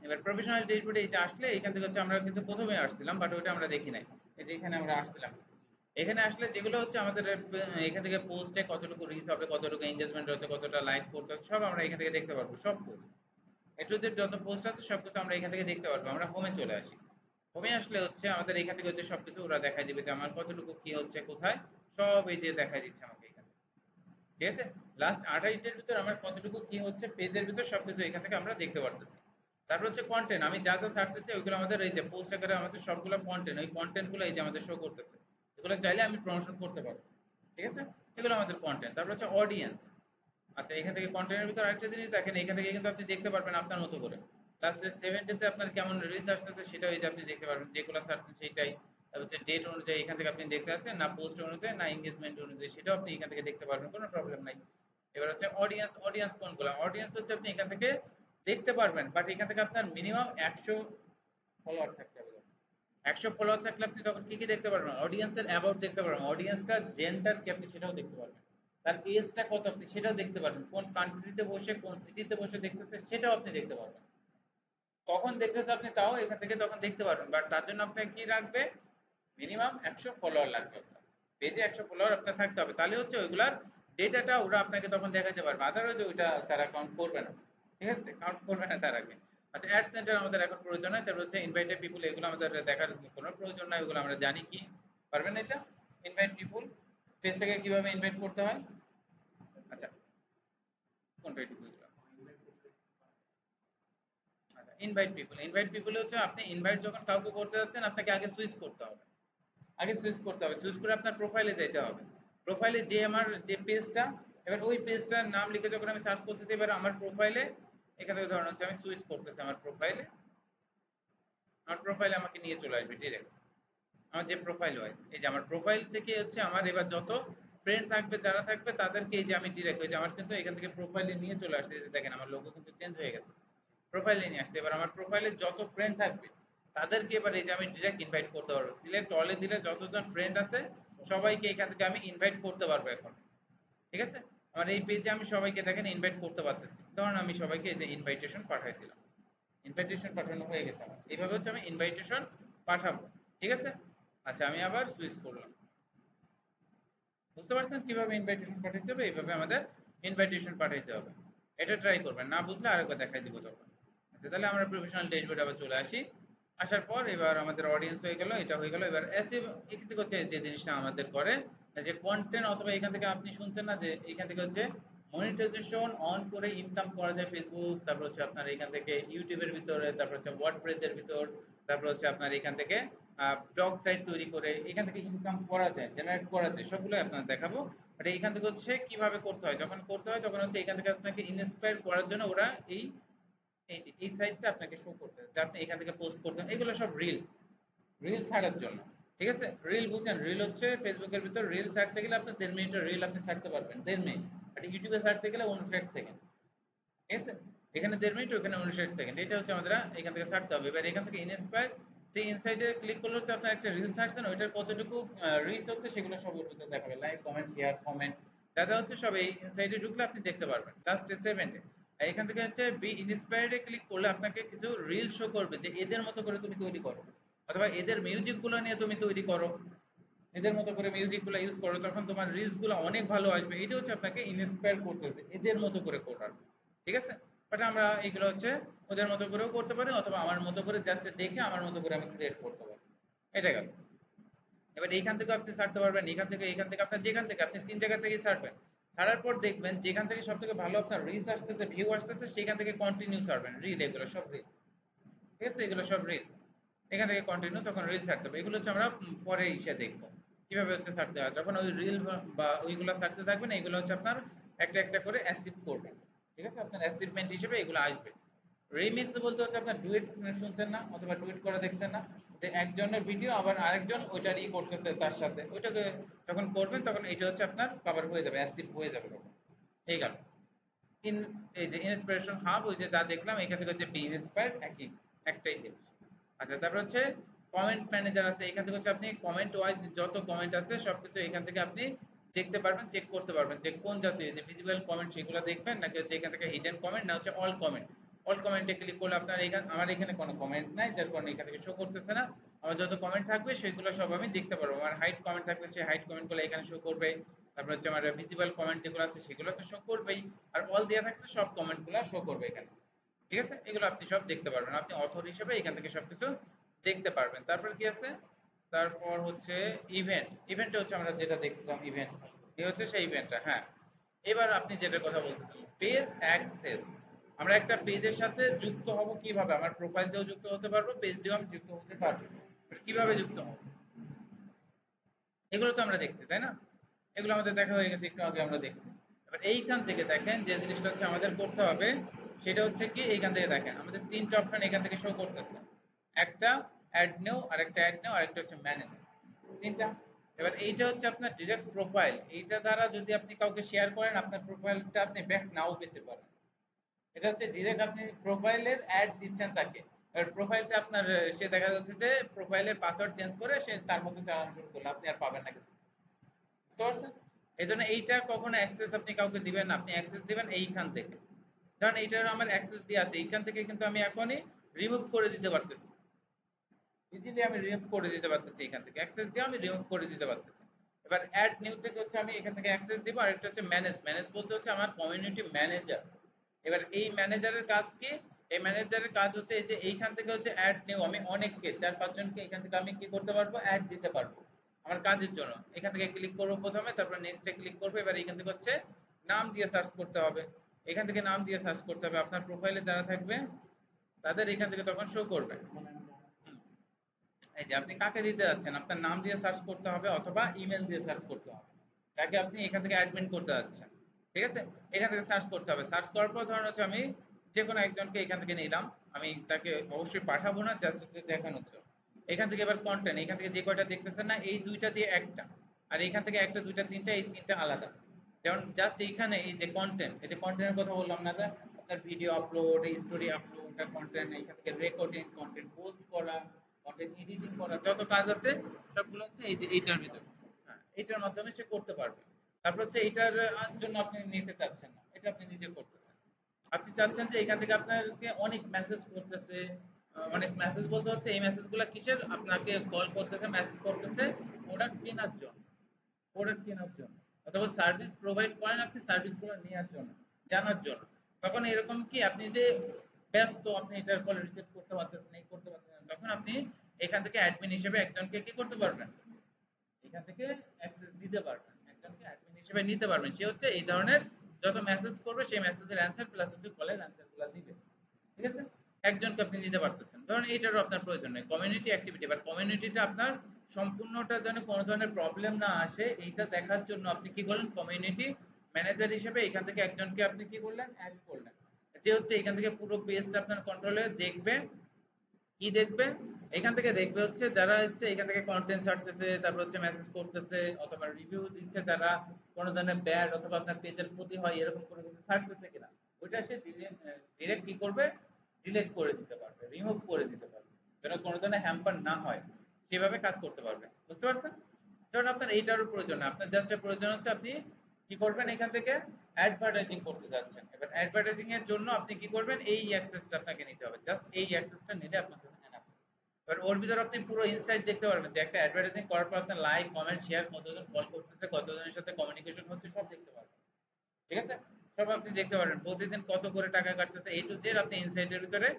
এবার প্রফেশনাল ড্যাশবোর্ডে এই যে আসলে এখান থেকে হচ্ছে আমরা কিন্তু প্রথমে আসছিলাম, বাট ওইটা আমরা দেখি নাই। এই যে এখানে আমরা আসছিলাম, এখানে আসলে যেগুলো হচ্ছে আমাদের এখান থেকে পোস্টে কতটুকু রিচ হবে, কতটুকু এঙ্গেজমেন্ট হচ্ছে, কতটা লাইক করতে হচ্ছে, সব আমরা এখান থেকে দেখতে পারবো, সব পোস্ট একটু যে যত পোস্ট আছে সবকিছু আমরা এখান থেকে দেখতে পারবো। আমরা হোমে চলে আসি, হোমে আসলে হচ্ছে আমাদের এখান থেকে হচ্ছে সবকিছু ওরা দেখাই দিবে যে আমার কতটুকু কি হচ্ছে কোথায়, সব এই যে দেখাই দিচ্ছে আমাকে এখানে, ঠিক আছে? লাস্ট 28 এর ভিতর আমার কতটুকু কি হচ্ছে পেজের ভিতর সবকিছু এখান থেকে আমরা দেখতে পারতেছি। তারপর হচ্ছে কন্টেন্ট, আমি যা যা ছাড়তেছি ওইগুলো আমাদের এই যে পোস্ট আকারে আমাদের সবগুলো কন্টেন্ট, ওই কন্টেন্ট গুলো এই যে আমাদের শো করতেছে, এগুলো চাইলে আমি প্রমোশন করতে পারবো, ঠিক আছে? এগুলো আমাদের কন্টেন্ট। তারপর হচ্ছে অডিয়েন্স। আচ্ছা, এখান থেকে কন্টেন্টের ভিতর আরেকটা জিনিস দেখেন, এখান থেকে কিন্তু আপনি দেখতে পারবেন আপনার মতো করে লাস্টের 7 ডেতে আপনার কেমন রিসার্চ আছে সেটাও এই যে আপনি দেখতে পারবেন, যেগুলো ছাড়ছেন সেইটাই। তারপর হচ্ছে ডেট অনুযায়ী এখান থেকে আপনি দেখতে পাচ্ছেন, না পোস্ট অনুযায়ী না এঙ্গেজমেন্ট অনুযায়ী, সেটাও আপনি এখান থেকে দেখতে পারবেন, কোনো প্রবলেম নাই। এবার হচ্ছে অডিয়েন্স, অডিয়েন্স কোনগুলো, অডিয়েন্স হচ্ছে আপনি এখান থেকে দেখতে পারবেন, বাট এখান থেকে আপনার মিনিমাম 100 ফলোয়ার থাকতে হবে। 100 ফলোয়ার থাকলে আপনি তখন কি কি দেখতে পারবেন, অডিয়েন্সের অ্যাবাউট দেখতে পারবেন, অডিয়েন্সটা জেন্ডার কি আপনি সেটাও দেখতে পারবেন, তার এজটা কত আপনি সেটাও দেখতে পারবেন, কোন কান্ট্রিতে বসে কোন সিটিতে বসে দেখতেছে সেটাও আপনি দেখতে পারবেন। কখন দেখতেছে আপনি তাও এখান থেকে তখন দেখতে পারবেন, বাট তার জন্য আপনাকে কি রাখবে, মিনিমাম 100 ফলোয়ার লাগবে আপনার পেজে, 100 ফলোয়ার আপনার থাকতে হবে, তাহলে হচ্ছে ওইগুলার ডেটাটা ওরা আপনাকে তখন দেখাতে পারবে, আদারওয়াইজ ওইটা তারা কাউন্ট করবে না, ঠিক আছে? কাউন্ট করবে না তার আগে। আচ্ছা, অ্যাড সেন্টার আমাদের এখন প্রয়োজন নাই, তারপর হচ্ছে ইনভাইটেড পিপল, এগুলো আমাদের দেখার কোনো প্রয়োজন নাই, ওগুলো আমরা জানি কি পারবেন এটা, ইনভাইট পিপল, পেজটাকে কিভাবে ইনভাইট করতে হয়। আচ্ছা, কোনটা একটু বুঝলাম। আচ্ছা, ইনভাইট পিপল, ইনভাইট পিপল হচ্ছে আপনি ইনভাইট যখন কাউকে করতে যাচ্ছেন আপনাকে আগে সুইচ করতে হবে, আগে সুইচ করতে হবে, সুইচ করে আপনার প্রোফাইলে যেতে হবে। প্রোফাইলে যে আমার যে পেজটা, এবার ওই পেজটার নাম লিখে যখন আমি সার্চ করতেছি, এবার আমার প্রোফাইলে এখান থেকে ধরুন হচ্ছে আমি সুইচ করতেছি আমার প্রোফাইলে, আমার প্রোফাইলে আমাকে নিয়ে চলে আসবে ডিরেক্ট আমার যে প্রোফাইল হয়। এই যে আমার প্রোফাইল থেকে হচ্ছে আমার এবার যত ফ্রেন্ড থাকবে যারা থাকবে তাদেরকে এই যে আমি ডিরেক্ট হয়ে যে আমার কিন্তু এখান থেকে প্রোফাইলে নিয়ে চলে আসছে। এই যে দেখেন আমার লোগো কিন্তু চেঞ্জ হয়ে গেছে, প্রোফাইলে নিয়ে আসছে। এবার আমার প্রোফাইলে যত ফ্রেন্ড থাকবে তাদেরকে এবার এই যে আমি ডিরেক্ট ইনভাইট করতে পারবো। সিলেক্ট অলে দিলে যতজন ফ্রেন্ড আছে সবাইকে এখান থেকে আমি ইনভাইট করতে পারবো এখন। ঠিক আছে, আমার এই পেজে আমি সবাইকে দেখেন ইনভাইট করতে পারতেছি। ধরুন আমি সবাইকে এই যে ইনভাইটেশন পাঠিয়ে দিলাম, ইনভাইটেশন পাঠানো হয়ে গেছে আমার। এইভাবে হচ্ছে আমি ইনভাইটেশন পাঠাবো। ঠিক আছে, আচ্ছা আমি আবার সুইচ করলাম। বুঝতে পারছেন কিভাবে ইনভাইটেশন পাঠাতে হবে? এইভাবে আমাদের ইনভাইটেশন পাঠাইতে হবে। এটা ট্রাই করবেন, না বুঝলে আরেকবার দেখাই দিব তখন। আচ্ছা তাহলে আমরা প্রফেশনাল ড্যাশবোর্ডে আবার চলে আসি। আসার পর এবার আমাদের অডিয়েন্স হয়ে গেল, এটা হয়ে গেল। এবার এসইও এখান থেকে হচ্ছে যে জিনিসটা আমাদের করে যে কন্টেন্ট, অথবা এখান থেকে আপনি শুনছেন না যে এখান থেকে হচ্ছে মনিটাইজেশন অন করে ইনকাম করা যায় ফেসবুক, তারপর হচ্ছে আপনার এখান থেকে ইউটিউবের ভিতরে, তারপর হচ্ছে ওয়ার্ডপ্রেসের ভিতর, তারপর হচ্ছে আপনার এখান থেকে ব্লগ সাইট তৈরি করে এখান থেকে ইনকাম করা যায়, জেনারেট করা যায়, সবগুলো আপনার দেখাবো। বাট এইখান থেকে হচ্ছে কিভাবে করতে হয়, যখন করতে হয় তখন হচ্ছে এখান থেকে আপনাকে ইন্সপায়ার করার জন্য ওরা এই এই যে এই সাইটটা আপনাকে শো করতে যে আপনি এখান থেকে পোস্ট করতেন, এগুলো সব রিল, রিল ছাড়ার জন্য। ঠিক আছে, রিল বুঝছেন? রিল হচ্ছে ফেসবুকের ভিতর রিল ছাড়তে গেলে আপনি 1.5 মিনিটের রিল আপনি ছাড়তে পারবেন, 1.5 মিনিট। আর ইউটিউবে ছাড়তে গেলে 59 সেকেন্ড। ঠিক আছে, এখানে 1.5 মিনিট, ওখানে 59 সেকেন্ড। এটা হচ্ছে আমাদের এখান থেকে ছাড়তে হবে। এবার এখান থেকে ইন্সপায়ার, সেই ইনসাইডে ক্লিক করলে হচ্ছে আপনার একটা রিল ছাড়ছেন, ওইটার কতটুকু রিচ হচ্ছে সেগুলো সব ওর ভিতরে দেখাবে, লাইক কমেন্ট শেয়ার কমেন্ট দাদা হচ্ছে সব এই ইনসাইডে ঢুকলে আপনি দেখতে পারবেন লাস্ট 7 আর এখান থেকে হচ্ছে বি ইন্সপায়ার্ডে ক্লিক করলে আপনাকে কিছু রিল শো করবে যে এদের মতো করে তুমি তৈরি করো, অথবা এদের মিউজিক গুলো নিয়ে তুমি তৈরি করো, এদের মতো করে মিউজিক গুলো ইউজ করো, তখন তোমার রিলস গুলো অনেক ভালো আসবে। এটা হচ্ছে আপনাকে ইন্সপায়ার করতেছে এদের মতো করে করার। ঠিক আছে, বাট আমরা এগুলো হচ্ছে ওদের মতো করেও করতে পারি, অথবা আমার মতো করে জাস্ট দেখে আমার মতো করে আমি ক্রিয়েট করতে পারি। এটা গেল। এবার এইখান থেকে আপনি ছাড়তে পারবেন, এখান থেকে আপনার যেখান থেকে আপনি 3 জায়গা থেকেই ছাড়বেন। ছাড়ার পর দেখবেন যেখান থেকে সব থেকে ভালো আপনার রিচ আসতেছে, ভিউ আসতেছে, সেখান থেকে কন্টিনিউ ছাড়বেন রিল। এগুলো সব রিল, ঠিক আছে, এগুলো সব রিল। এখান থেকে কন্টিনিউ তখন রিল ছাড়তে হবে। এগুলো হচ্ছে আমরা পরে এসে দেখবো কিভাবে হচ্ছে ছাড়তে হয়। যখন ওই রিল বা ওইগুলো ছাড়তে থাকবেন, এগুলো হচ্ছে আপনার একটা একটা করে অ্যাচিভ করবেন। ঠিক আছে, আপনার অ্যাচিভমেন্ট হিসেবে এগুলো আসবে। রিমিক্স বলতে হচ্ছে আপনার ডুয়েট শুনছেন না, অথবা ডুয়েট করা দেখছেন না, যে একজনের ভিডিও আবার আরেকজন ওইটারই করতেছে তার সাথে, ওইটাকে যখন করবেন তখন এটা হচ্ছে আপনার কভার হয়ে যাবে, অ্যাচিভ হয়ে যাবে তখন। এই গেল ইন এই যে ইন্সপিরেশন হাব, ওই যে যা দেখলাম এখান থেকে হচ্ছে বি ইন্সপায়ার্ড, একই একটাই জিনিস। আচ্ছা তারপর হচ্ছে কমেন্ট ম্যানেজার আছে। এখান থেকে হচ্ছে আপনি কমেন্ট ওয়াইজ যত কমেন্ট আছে সবকিছু এখান থেকে আপনি দেখতে পারবেন, চেক করতে পারবেন যে কোন জাতীয় যে ভিজিবল কমেন্ট সেগুলো দেখবেন, নাকি হচ্ছে এখান থেকে হিডেন কমেন্ট, না হচ্ছে অল কমেন্ট। অল কমেন্টে ক্লিক করলে আপনার এখানে, আমার এখানে কোনো কমেন্ট নাই যার কারণে এখান থেকে শো করতেছে না। আমার যত কমেন্ট থাকবে সেগুলো সব আমি দেখতে পারবো। আমার হাইড কমেন্ট থাকবে, সেই হাইড কমেন্টগুলো এখানে শো করবে। তারপর হচ্ছে আমার ভিজিবল কমেন্ট যেগুলো আছে সেগুলো তো শো করবেই। আর অল দেওয়া থাকলে সব কমেন্টগুলো শো করবে এখানে। ঠিক আছে, এগুলো আপনি সব দেখতে পারবেন, আপনি অথর হিসেবে এখান থেকে সবকিছু দেখতে পারবেন। তারপর কি আছে? তারপর হচ্ছে ইভেন্ট। ইভেন্টে হচ্ছে আমরা যেটা দেখছিলাম ইভেন্ট, এই হচ্ছে সেই ইভেন্টটা। হ্যাঁ, এবার আপনি যেটা কথা বলতেছেন পেজ অ্যাক্সেস, আমরা একটা পেজের সাথে যুক্ত হব কিভাবে? আমার প্রোফাইল দিয়েও যুক্ত হতে পারবো, পেজ দিয়েও আমি যুক্ত হতে পারবো। কিভাবে যুক্ত হব এগুলো তো আমরা দেখছি, তাই না? এগুলো আমাদের দেখা হয়ে গেছে, একটু আগে আমরা দেখছি। এবার এইখান থেকে দেখেন যে জিনিসটা হচ্ছে আমাদের করতে হবে, সেটা হচ্ছে কি, এইখান থেকে দেখেন আমাদের 3টা অপশন এখান থেকে শো করতেছে। একটা অ্যাড নিউ, আরেকটা অ্যাড নিউ, আরেকটা হচ্ছে ম্যানেজ, 3টা। এবার এইটা হচ্ছে আপনার ডিরেক্ট প্রোফাইল, এইটা দ্বারা যদি আপনি কাউকে শেয়ার করেন আপনার প্রোফাইলটা আপনি ব্যাক নাও পেতে পারেন। এটা হচ্ছে ডিরেক্ট আপনি প্রোফাইলের অ্যাড দিচ্ছেন তাকে। এবার প্রোফাইলটা আপনার সে দেখা যাচ্ছে যে প্রোফাইলের পাসওয়ার্ড চেঞ্জ করে সে তার মতো চালানো শুরু করলো, আপনি আর পাবেন না কিন্তু। বুঝতে পারছেন? এই জন্য এইটা কখনো অ্যাক্সেস আপনি কাউকে দিবেন না, আপনি অ্যাক্সেস দিবেন এইখান থেকে। ধরেন এইটার আমার অ্যাক্সেস দিয়ে আছে, এইখান থেকে কিন্তু আমি এখনই রিমুভ করে দিতে পারতেছি, ইজিলি আমি রিমুভ করে দিতে পারতেছি, এখান থেকে অ্যাক্সেস দিয়ে আমি রিমুভ করে দিতে পারতেছি। এবার অ্যাড নিউ থেকে হচ্ছে আমি এখান থেকে অ্যাক্সেস দিব। আর একটা হচ্ছে ম্যানেজ, ম্যানেজ বলতে হচ্ছে আমার কমিউনিটি ম্যানেজার। এবার এই ম্যানেজারের কাজ কি? এই ম্যানেজারের কাজ হচ্ছে এই যে এইখান থেকে হচ্ছে অ্যাড নিউ, আমি অনেককে 4-5 জনকে এখান থেকে আমি কি করতে পারবো, অ্যাড দিতে পারবো আমার কাজের জন্য। এখান থেকে ক্লিক করবো প্রথমে, তারপর নেক্সটে ক্লিক করবো। এবার এখান থেকে হচ্ছে নাম দিয়ে সার্চ করতে হবে, এখান থেকে নাম দিয়ে সার্চ করতে হবে, আপনার প্রোফাইলে যারা থাকবে তাদের এখান থেকে তখন শো করবে। এই যে আপনি কাকে দিতে যাচ্ছেন, আপনার নাম দিয়ে সার্চ করতে হবে অথবা ইমেল দিয়ে সার্চ করতে হবে, যাকে আপনি এখান থেকে অ্যাডমিন করতে যাচ্ছেন। ঠিক আছে, এখান থেকে সার্চ করতে হবে। সার্চ করার পর ধরুন হচ্ছে আমি যে কোনো একজনকে এখান থেকে নিলাম, আমি তাকে অবশ্যই পাঠাবো না, জাস্ট হচ্ছে দেখানোর জন্য। এখান থেকে এবার কন্টেন্ট, এখান থেকে যে কয়টা দেখতেছেন না এই দুইটা দিয়ে একটা, আর এখান থেকে একটা দুইটা তিনটা, এই তিনটা আলাদা। যেমন জাস্ট এইখানে এই যে কন্টেন্ট, এই যে কন্টেন্টের কথা বললাম না, যে আপনার ভিডিও আপলোড, এই স্টোরি আপলোড, কন্টেন্ট, এখান থেকে রেকর্ডিং, কন্টেন্ট পোস্ট করা, কন্টেন্ট এডিটিং করা, যত কাজ আছে সবগুলো হচ্ছে এই যে এইটার ভিতর। হ্যাঁ, এইটার মাধ্যমে সে করতে পারবে। তারপর হচ্ছে এইটার জন্য আপনি নিতে চাচ্ছেন না, এটা আপনি নিজে করতেছেন। আপনি চাচ্ছেন যে এখান থেকে আপনাকে অনেক মেসেজ করতেছে, অনেক মেসেজ বলতে হচ্ছে এই মেসেজগুলো কিসের, আপনাকে কল করতেছে, মেসেজ করতেছে প্রোডাক্ট কেনার জন্য, প্রোডাক্ট কেনার জন্য, অথবা সার্ভিস প্রোভাইড করেন আপনি সার্ভিসগুলো নেওয়ার জন্য, জানার জন্য। তখন এরকম কি আপনি যে ব্যস্ত, আপনি এটার কল রিসিভ করতে পারতেছেন, এই করতে পারতেছেন, তখন আপনি এখান থেকে অ্যাডমিন হিসেবে একজনকে কি করতে পারবেন, এখান থেকে অ্যাক্সেস দিতে পারবেন, একজনকে অ্যাডমিন হিসেবে নিতে পারবেন। সে হচ্ছে এই ধরনের যত মেসেজ করবে সেই মেসেজের অ্যান্সার প্লাস হচ্ছে কলের অ্যান্সারগুলো দিবে। ঠিক আছে, একজনকে আপনি নিতে পারতেছেন। ধরুন এইটারও আপনার প্রয়োজন নেই, কমিউনিটি অ্যাক্টিভিটি, এবার কমিউনিটিটা আপনার সম্পূর্ণটা যেন কোনো ধরনের প্রবলেম না আসে এইটা দেখার জন্য আপনি কি করলেন, কমিউনিটি ম্যানেজার হিসেবে এখান থেকে একজনকে আপনি কি করলেন, অ্যাড করলেন। যে হচ্ছে এখান থেকে পুরো পেজটা আপনার কন্ট্রোলে দেখবে। কি দেখবে, এখান থেকে দেখবে হচ্ছে যারা হচ্ছে এখান থেকে কন্টেন্ট ছাড়তেছে, তারপর হচ্ছে মেসেজ করতেছে অথবা রিভিউ দিচ্ছে, তারা কোনো ধরনের ব্যাড অথবা আপনার পেজের ক্ষতি হয় এরকম কোনো কিছু ছাড়তেছে কিনা, ওইটা সে ডিরেক্ট কি করবে, ডিলিট করে দিতে পারবে, রিমুভ করে দিতে পারবে, যেন কোনো ধরনের হ্যাম্পার না হয়, সেভাবে কাজ করতে পারবে। বুঝতে পারছেন? ধরুন আপনার এইটারও প্রয়োজন না, আপনার জাস্ট প্রয়োজন হচ্ছে আপনি কি করবেন, এখান থেকে অ্যাডভার্টাইজিং করতে যাচ্ছেন। এবার অ্যাডভার্টাইজিং এর জন্য আপনি কি করবেন, এই অ্যাক্সেসটা আপনাকে নিতে হবে, জাস্ট এই অ্যাক্সেসটা নিলে আপনার জন্য enough। এবার ওর ভিতরে আপনি পুরো ইনসাইট দেখতে পারবেন যে একটা অ্যাডভার্টাইজিং করার পর আপনার লাইক, কমেন্ট, শেয়ার, কতজন কল করতেছে, কতজনের সাথে কমিউনিকেশন হচ্ছে, সব দেখতে পারবেন। ঠিক আছে, সব আপনি দেখতে পারবেন, প্রতিদিন কত করে টাকা কাটতেছে, এই টু জেড আপনি ইনসাইটের ভিতরে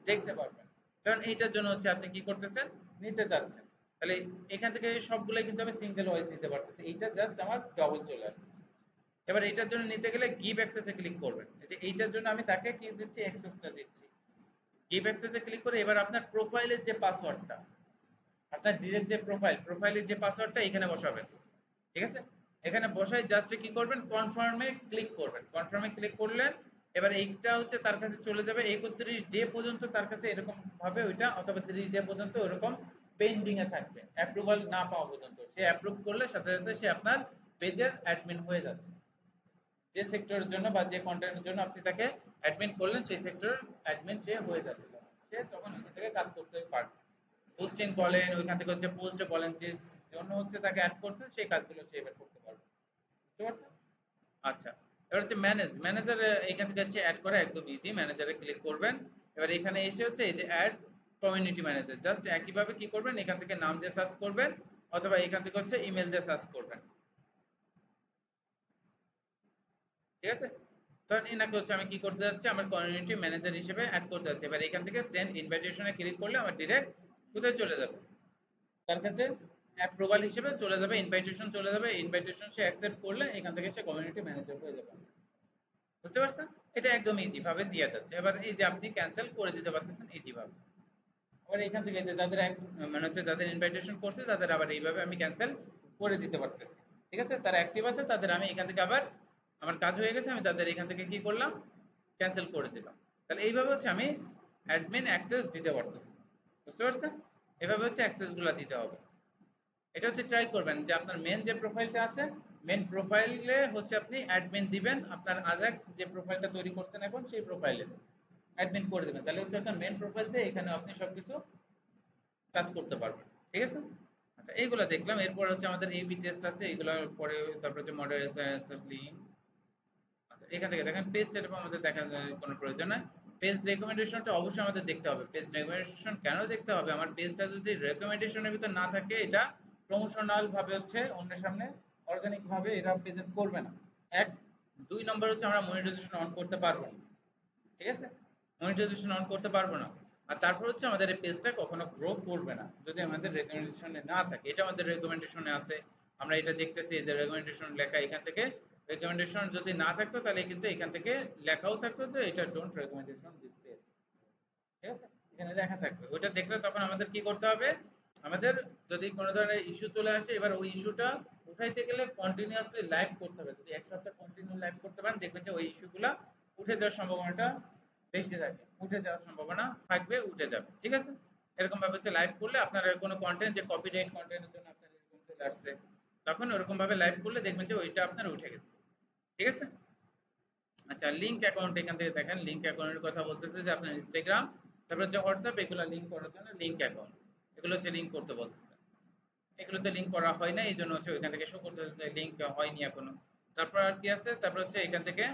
দেখতে পারবেন। কারণ এইটার জন্য হচ্ছে আপনি কি করতেছেন, নিতে চাচ্ছেন। তাহলে এখান থেকে সবগুলাই কিন্তু আমি সিঙ্গেল ওয়াইজ নিতে পারতেছি, এইটা জাস্ট আমার ডবল চলে আসতেছে। এবার এটার জন্য নিতে গেলে গিভ অ্যাক্সেসে ক্লিক করবেন, এই যে এইটার জন্য আমি তাকে কি দিচ্ছি, অ্যাক্সেসটা দিচ্ছি। গিভ অ্যাক্সেসে ক্লিক করে এবার আপনার প্রোফাইলের যে পাসওয়ার্ডটা, আপনার ডিরেক্ট যে প্রোফাইলের যে পাসওয়ার্ডটা এখানে বসাবেন। ঠিক আছে, এখানে বসাই জাস্ট কি করবেন, কনফার্মে ক্লিক করবেন। কনফার্মে ক্লিক করলেন, এবার এইটা হচ্ছে তার কাছে চলে যাবে 31 ডে পর্যন্ত, তার কাছে এরকম ভাবে ওইটা, অথবা 30 ডে পর্যন্ত ওরকম পেন্ডিং এ থাকবে, অ্যাপ্রুভাল না পাওয়া পর্যন্ত। সে অ্যাপ্রুভ করলে সাথে সাথে সে আপনার পেজের অ্যাডমিন হয়ে যাচ্ছে। যে সেক্টরের জন্য বা যে কন্টেন্টের জন্য আপনি তাকে অ্যাডমিন করলেন সেই সেক্টরের অ্যাডমিন সে হয়ে যাচ্ছে, সে তখন ওইখান থেকে কাজ করতে পারবে। পোস্টিং বলেন, ওইখান থেকে হচ্ছে পোস্টে বলেন, যে জন্য হচ্ছে তাকে অ্যাড করছেন সেই কাজগুলো সে এবার করতে পারবে। বুঝতে পারছেন? আচ্ছা, এবার হচ্ছে ম্যানেজার, এখান থেকে হচ্ছে অ্যাড করা একদম ইজি, ম্যানেজারে ক্লিক করবেন। এবার এখানে এসে হচ্ছে এই যে অ্যাড কমিউনিটি ম্যানেজার, জাস্ট একইভাবে কি করবেন, এখান থেকে নাম দিয়ে সার্চ করবেন অথবা এখান থেকে হচ্ছে ইমেল দিয়ে সার্চ করবেন। ঠিক আছে, ধরেন এনাকে হচ্ছে আমি কি করতে যাচ্ছি, আমার কমিউনিটি ম্যানেজার হিসেবে অ্যাড করতে যাচ্ছি। এবার এখান থেকে সেন্ড ইনভাইটেশনে ক্লিক করলে আমার ডিরেক্ট কোথায় চলে যাবে, তার কাছে অ্যাপ্রুভাল হিসেবে চলে যাবে, ইনভাইটেশন চলে যাবে, ইনভাইটেশন সে অ্যাকসেপ্ট করলে এখান থেকে সে কমিউনিটি ম্যানেজার হয়ে যাবে। বুঝতে পারছেন? এটা একদম ইজি ভাবে দেয়া যাচ্ছে। এবার এই যে আপনি ক্যান্সেল করে দিতে পারতেছেন ইজি ভাবে। আবার এখান থেকে যে যাদের মানে হচ্ছে যাদের ইনভাইটেশন করছে তাদের আবার এইভাবে আমি ক্যান্সেল করে দিতে পারতেছি। ঠিক আছে, তারা অ্যাক্টিভ আছে, তাদের আমি এখান থেকে আবার আমার কাজ হয়ে গেছে, আমি তাদের এখান থেকে কি করলাম, ক্যান্সেল করে দিলাম। তাহলে এইভাবে হচ্ছে আমি অ্যাডমিন অ্যাক্সেস দিতে পারতেছি। বুঝতে পারছেন? এভাবে হচ্ছে অ্যাক্সেস গুলা দিতে হবে। এটা হচ্ছে ট্রাই করবেন যে আপনার মেন যে প্রোফাইলটা আছে, মেন প্রোফাইলে হচ্ছে আপনি অ্যাডমিন দিবেন, আপনার আজাক যে প্রোফাইলটা তৈরি করছেন এখন সেই প্রোফাইলে অ্যাডমিন করে দিবেন। তাহলে হচ্ছে আপনার মেন প্রোফাইল দিয়ে এখানে আপনি সবকিছু কাজ করতে পারবেন। ঠিক আছে, আচ্ছা এইগুলা দেখলাম। এরপর হচ্ছে আমাদের এবি টেস্ট আছে, এগুলোর পরে তারপর হচ্ছে মডারেশন লিঙ্ক। আচ্ছা এখান থেকে দেখেন পেজ সেটআপ আমাদের দেখার কোনো প্রয়োজন নাই। পেজ রেকমেন্ডেশনটা অবশ্যই আমাদের দেখতে হবে। পেজ রেকমেন্ডেশন কেন দেখতে হবে, আমার পেজটা যদি রেকমেন্ডেশনের ভিতর না থাকে এটা প্রমোশনাল ভাবে হচ্ছে অন্যের সামনে অর্গানিক ভাবে এরা প্রেজেন্ট করবে না। এক, দুই নম্বর হচ্ছে আমরা মনিটাইজেশন অন করতে পারবো না। ঠিক আছে, মনিটাইজেশন অন করতে পারবো না। আর তারপর হচ্ছে আমাদের এই পেজটা কখনো গ্রো করবে না যদি আমাদের রেকমেন্ডেশনে না থাকে। এটা আমাদের রেকমেন্ডেশনে আছে, আমরা এটা দেখতেছি যে রেকমেন্ডেশন লেখা, এখান থেকে রেকমেন্ডেশন যদি না থাকতো তাহলে কিন্তু এখান থেকে লেখাও থাকতো যে এটা ডোন্ট রেকমেন্ডেশন দিস পেজ। ঠিক আছে, এখানে লেখা থাকবে, ওইটা দেখলে তখন আমাদের কি করতে হবে, আমাদের যদি কোনো ধরনের ইস্যু চলে আসে, এবার ওই ইস্যুটা উঠাইতে গেলে কন্টিনিউয়াসলি লাইভ করতে হবে। যদি এক সপ্তাহ কন্টিনিউ লাইভ করতে পারেন, দেখবেন যে ওই ইস্যুগুলা উঠে যাওয়ার সম্ভাবনাটা বেশি থাকে, উঠে যাওয়ার সম্ভাবনা থাকবে, উঠে যাবে। ঠিক আছে, এরকম ভাবে হচ্ছে লাইভ করলে আপনার কোনো কন্টেন্ট যে কপিরাইট কন্টেন্টের জন্য আপনার এরকম চলে আসছে, তখন ওরকম ভাবে লাইভ করলে দেখবেন যে ওইটা আপনার উঠে গেছে। ঠিক আছে। আচ্ছা, লিংক অ্যাকাউন্ট এখান থেকে দেখেন, লিংক অ্যাকাউন্টের কথা বলতেছে যে আপনার ইনস্টাগ্রাম, তারপর হচ্ছে হোয়াটসঅ্যাপ, এগুলো লিংক করার জন্য লিংক অ্যাকাউন্ট, এগুলো হচ্ছে লিংক করতে বলতেছে। এগুলোতে লিংক করা হয় না, এই জন্য হচ্ছে ওইখান থেকে শো করতেছে যে লিংক হয়নি এখনো। তারপর আর কি আছে, তারপর হচ্ছে এখান থেকে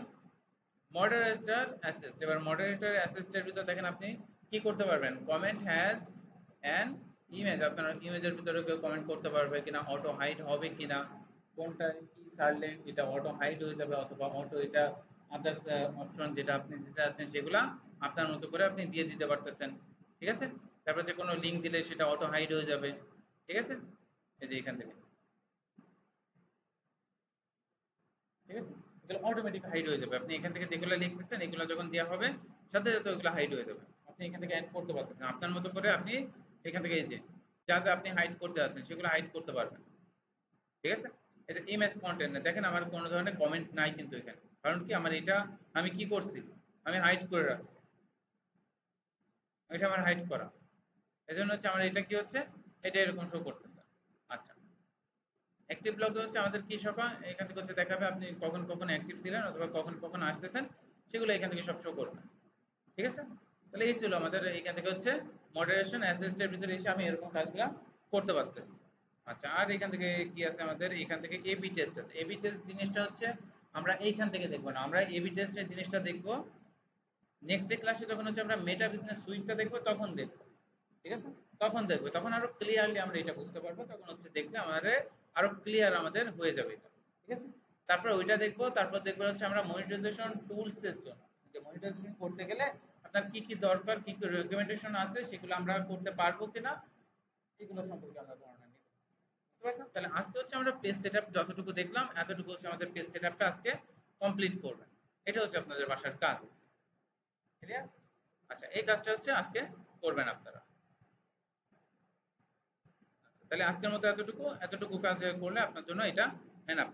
মডারেটর অ্যাসিস্ট। এবার মডারেটর অ্যাসিস্টের ভিতর দেখেন আপনি কি করতে পারবেন, কমেন্ট হ্যাজ অ্যান ইমেজ, আপনার ইমেজের ভিতরে কেউ কমেন্ট করতে পারবে কিনা, অটো হাইড হবে কিনা, কোনটা কি ছাড়লে এটা অটো হাইড হয়ে যাবে, অথবা অটো এটা আদার্স অপশন যেটা আপনি দিতে চাচ্ছেন সেগুলা আপনার মতো করে আপনি দিয়ে দিতে পারতেছেন। ঠিক আছে। তারপর যে কোনো লিঙ্ক দিলে সেটা অটো হাইড হয়ে যাবে। ঠিক আছে, এই যে এখান থেকে, ঠিক আছে, এগুলো অটোমেটিক হাইড হয়ে যাবে। আপনি এখান থেকে যেগুলো লিখতেছেন এগুলো যখন দেওয়া হবে, সাথে সাথে ওগুলো হাইড হয়ে যাবে। আপনি এখান থেকে অ্যাড করতে পারতেছেন আপনার মতো করে, আপনি এখান থেকে এই যে যা যা আপনি হাইড করতে যাচ্ছেন সেগুলো হাইড করতে পারবেন। ঠিক আছে। এই যে ইমেজ কন্টেন্ট দেখেন আমার কোনো ধরনের কমেন্ট নাই কিন্তু এখানে, কারণ কি আমার এটা আমি কি করছি, আমি হাইড করে রাখছি, এটা আমার হাইড করা, এই জন্য হচ্ছে আমার এটা কি হচ্ছে, এটা এরকম শো করতেছে। আচ্ছা, অ্যাক্টিভ লগে হচ্ছে আমাদের কি সকা এখান থেকে হচ্ছে দেখাবে আপনি কখন কখন অ্যাক্টিভ ছিলেন অথবা কখন কখন আসতেছেন, সেগুলো এখান থেকে সব শো করবে। ঠিক আছে। তাহলে এই ছিল আমাদের এখান থেকে হচ্ছে মডারেশন অ্যাসিস্টের ভিতরে এসে আমি এরকম কাজগুলো করতে পারতেছি। আচ্ছা, আর এখান থেকে কি আছে আমাদের, এখান থেকে এবি টেস্ট আছে। এবি টেস্ট জিনিসটা হচ্ছে আমরা এইখান থেকে দেখবো না, আমরা এবি টেস্টের জিনিসটা দেখবো নেক্সট ডে ক্লাসে, যখন হচ্ছে আমরা মেটা বিজনেস সুইটটা দেখবো তখন দেখবো। ঠিক আছে, তখন দেখবো, তখন আরো ক্লিয়ারলি আমরা এটা বুঝতে পারবো, তখন হচ্ছে দেখলে আমাদের আরো ক্লিয়ার আমাদের হয়ে যাবে এটা। ঠিক আছে। তারপর ওইটা দেখবো, তারপর দেখবো হচ্ছে আমরা মনিটাইজেশন টুলস এর জন্য, যে মনিটাইজেশন করতে গেলে আপনার কি কি দরকার, কি কি রেকমেন্ডেশন আছে, সেগুলো আমরা করতে পারবো কিনা, এগুলো সম্পর্কে আমরা ধারণা নিব। বুঝতে পারছেন? তাহলে আজকে হচ্ছে আমরা পেজ সেটআপ যতটুকু দেখলাম, এতটুকু হচ্ছে আমাদের পেজ সেটআপটা আজকে কমপ্লিট করবেন। এটা হচ্ছে আপনাদের বাসার কাজ। ক্লিয়ার? আচ্ছা, এই কাজটা হচ্ছে আজকে করবেন আপনারা। আচ্ছা, তাহলে আজকের মতো এতটুকু এতটুকু কাজ করলে আপনার জন্য এটা এনাফ।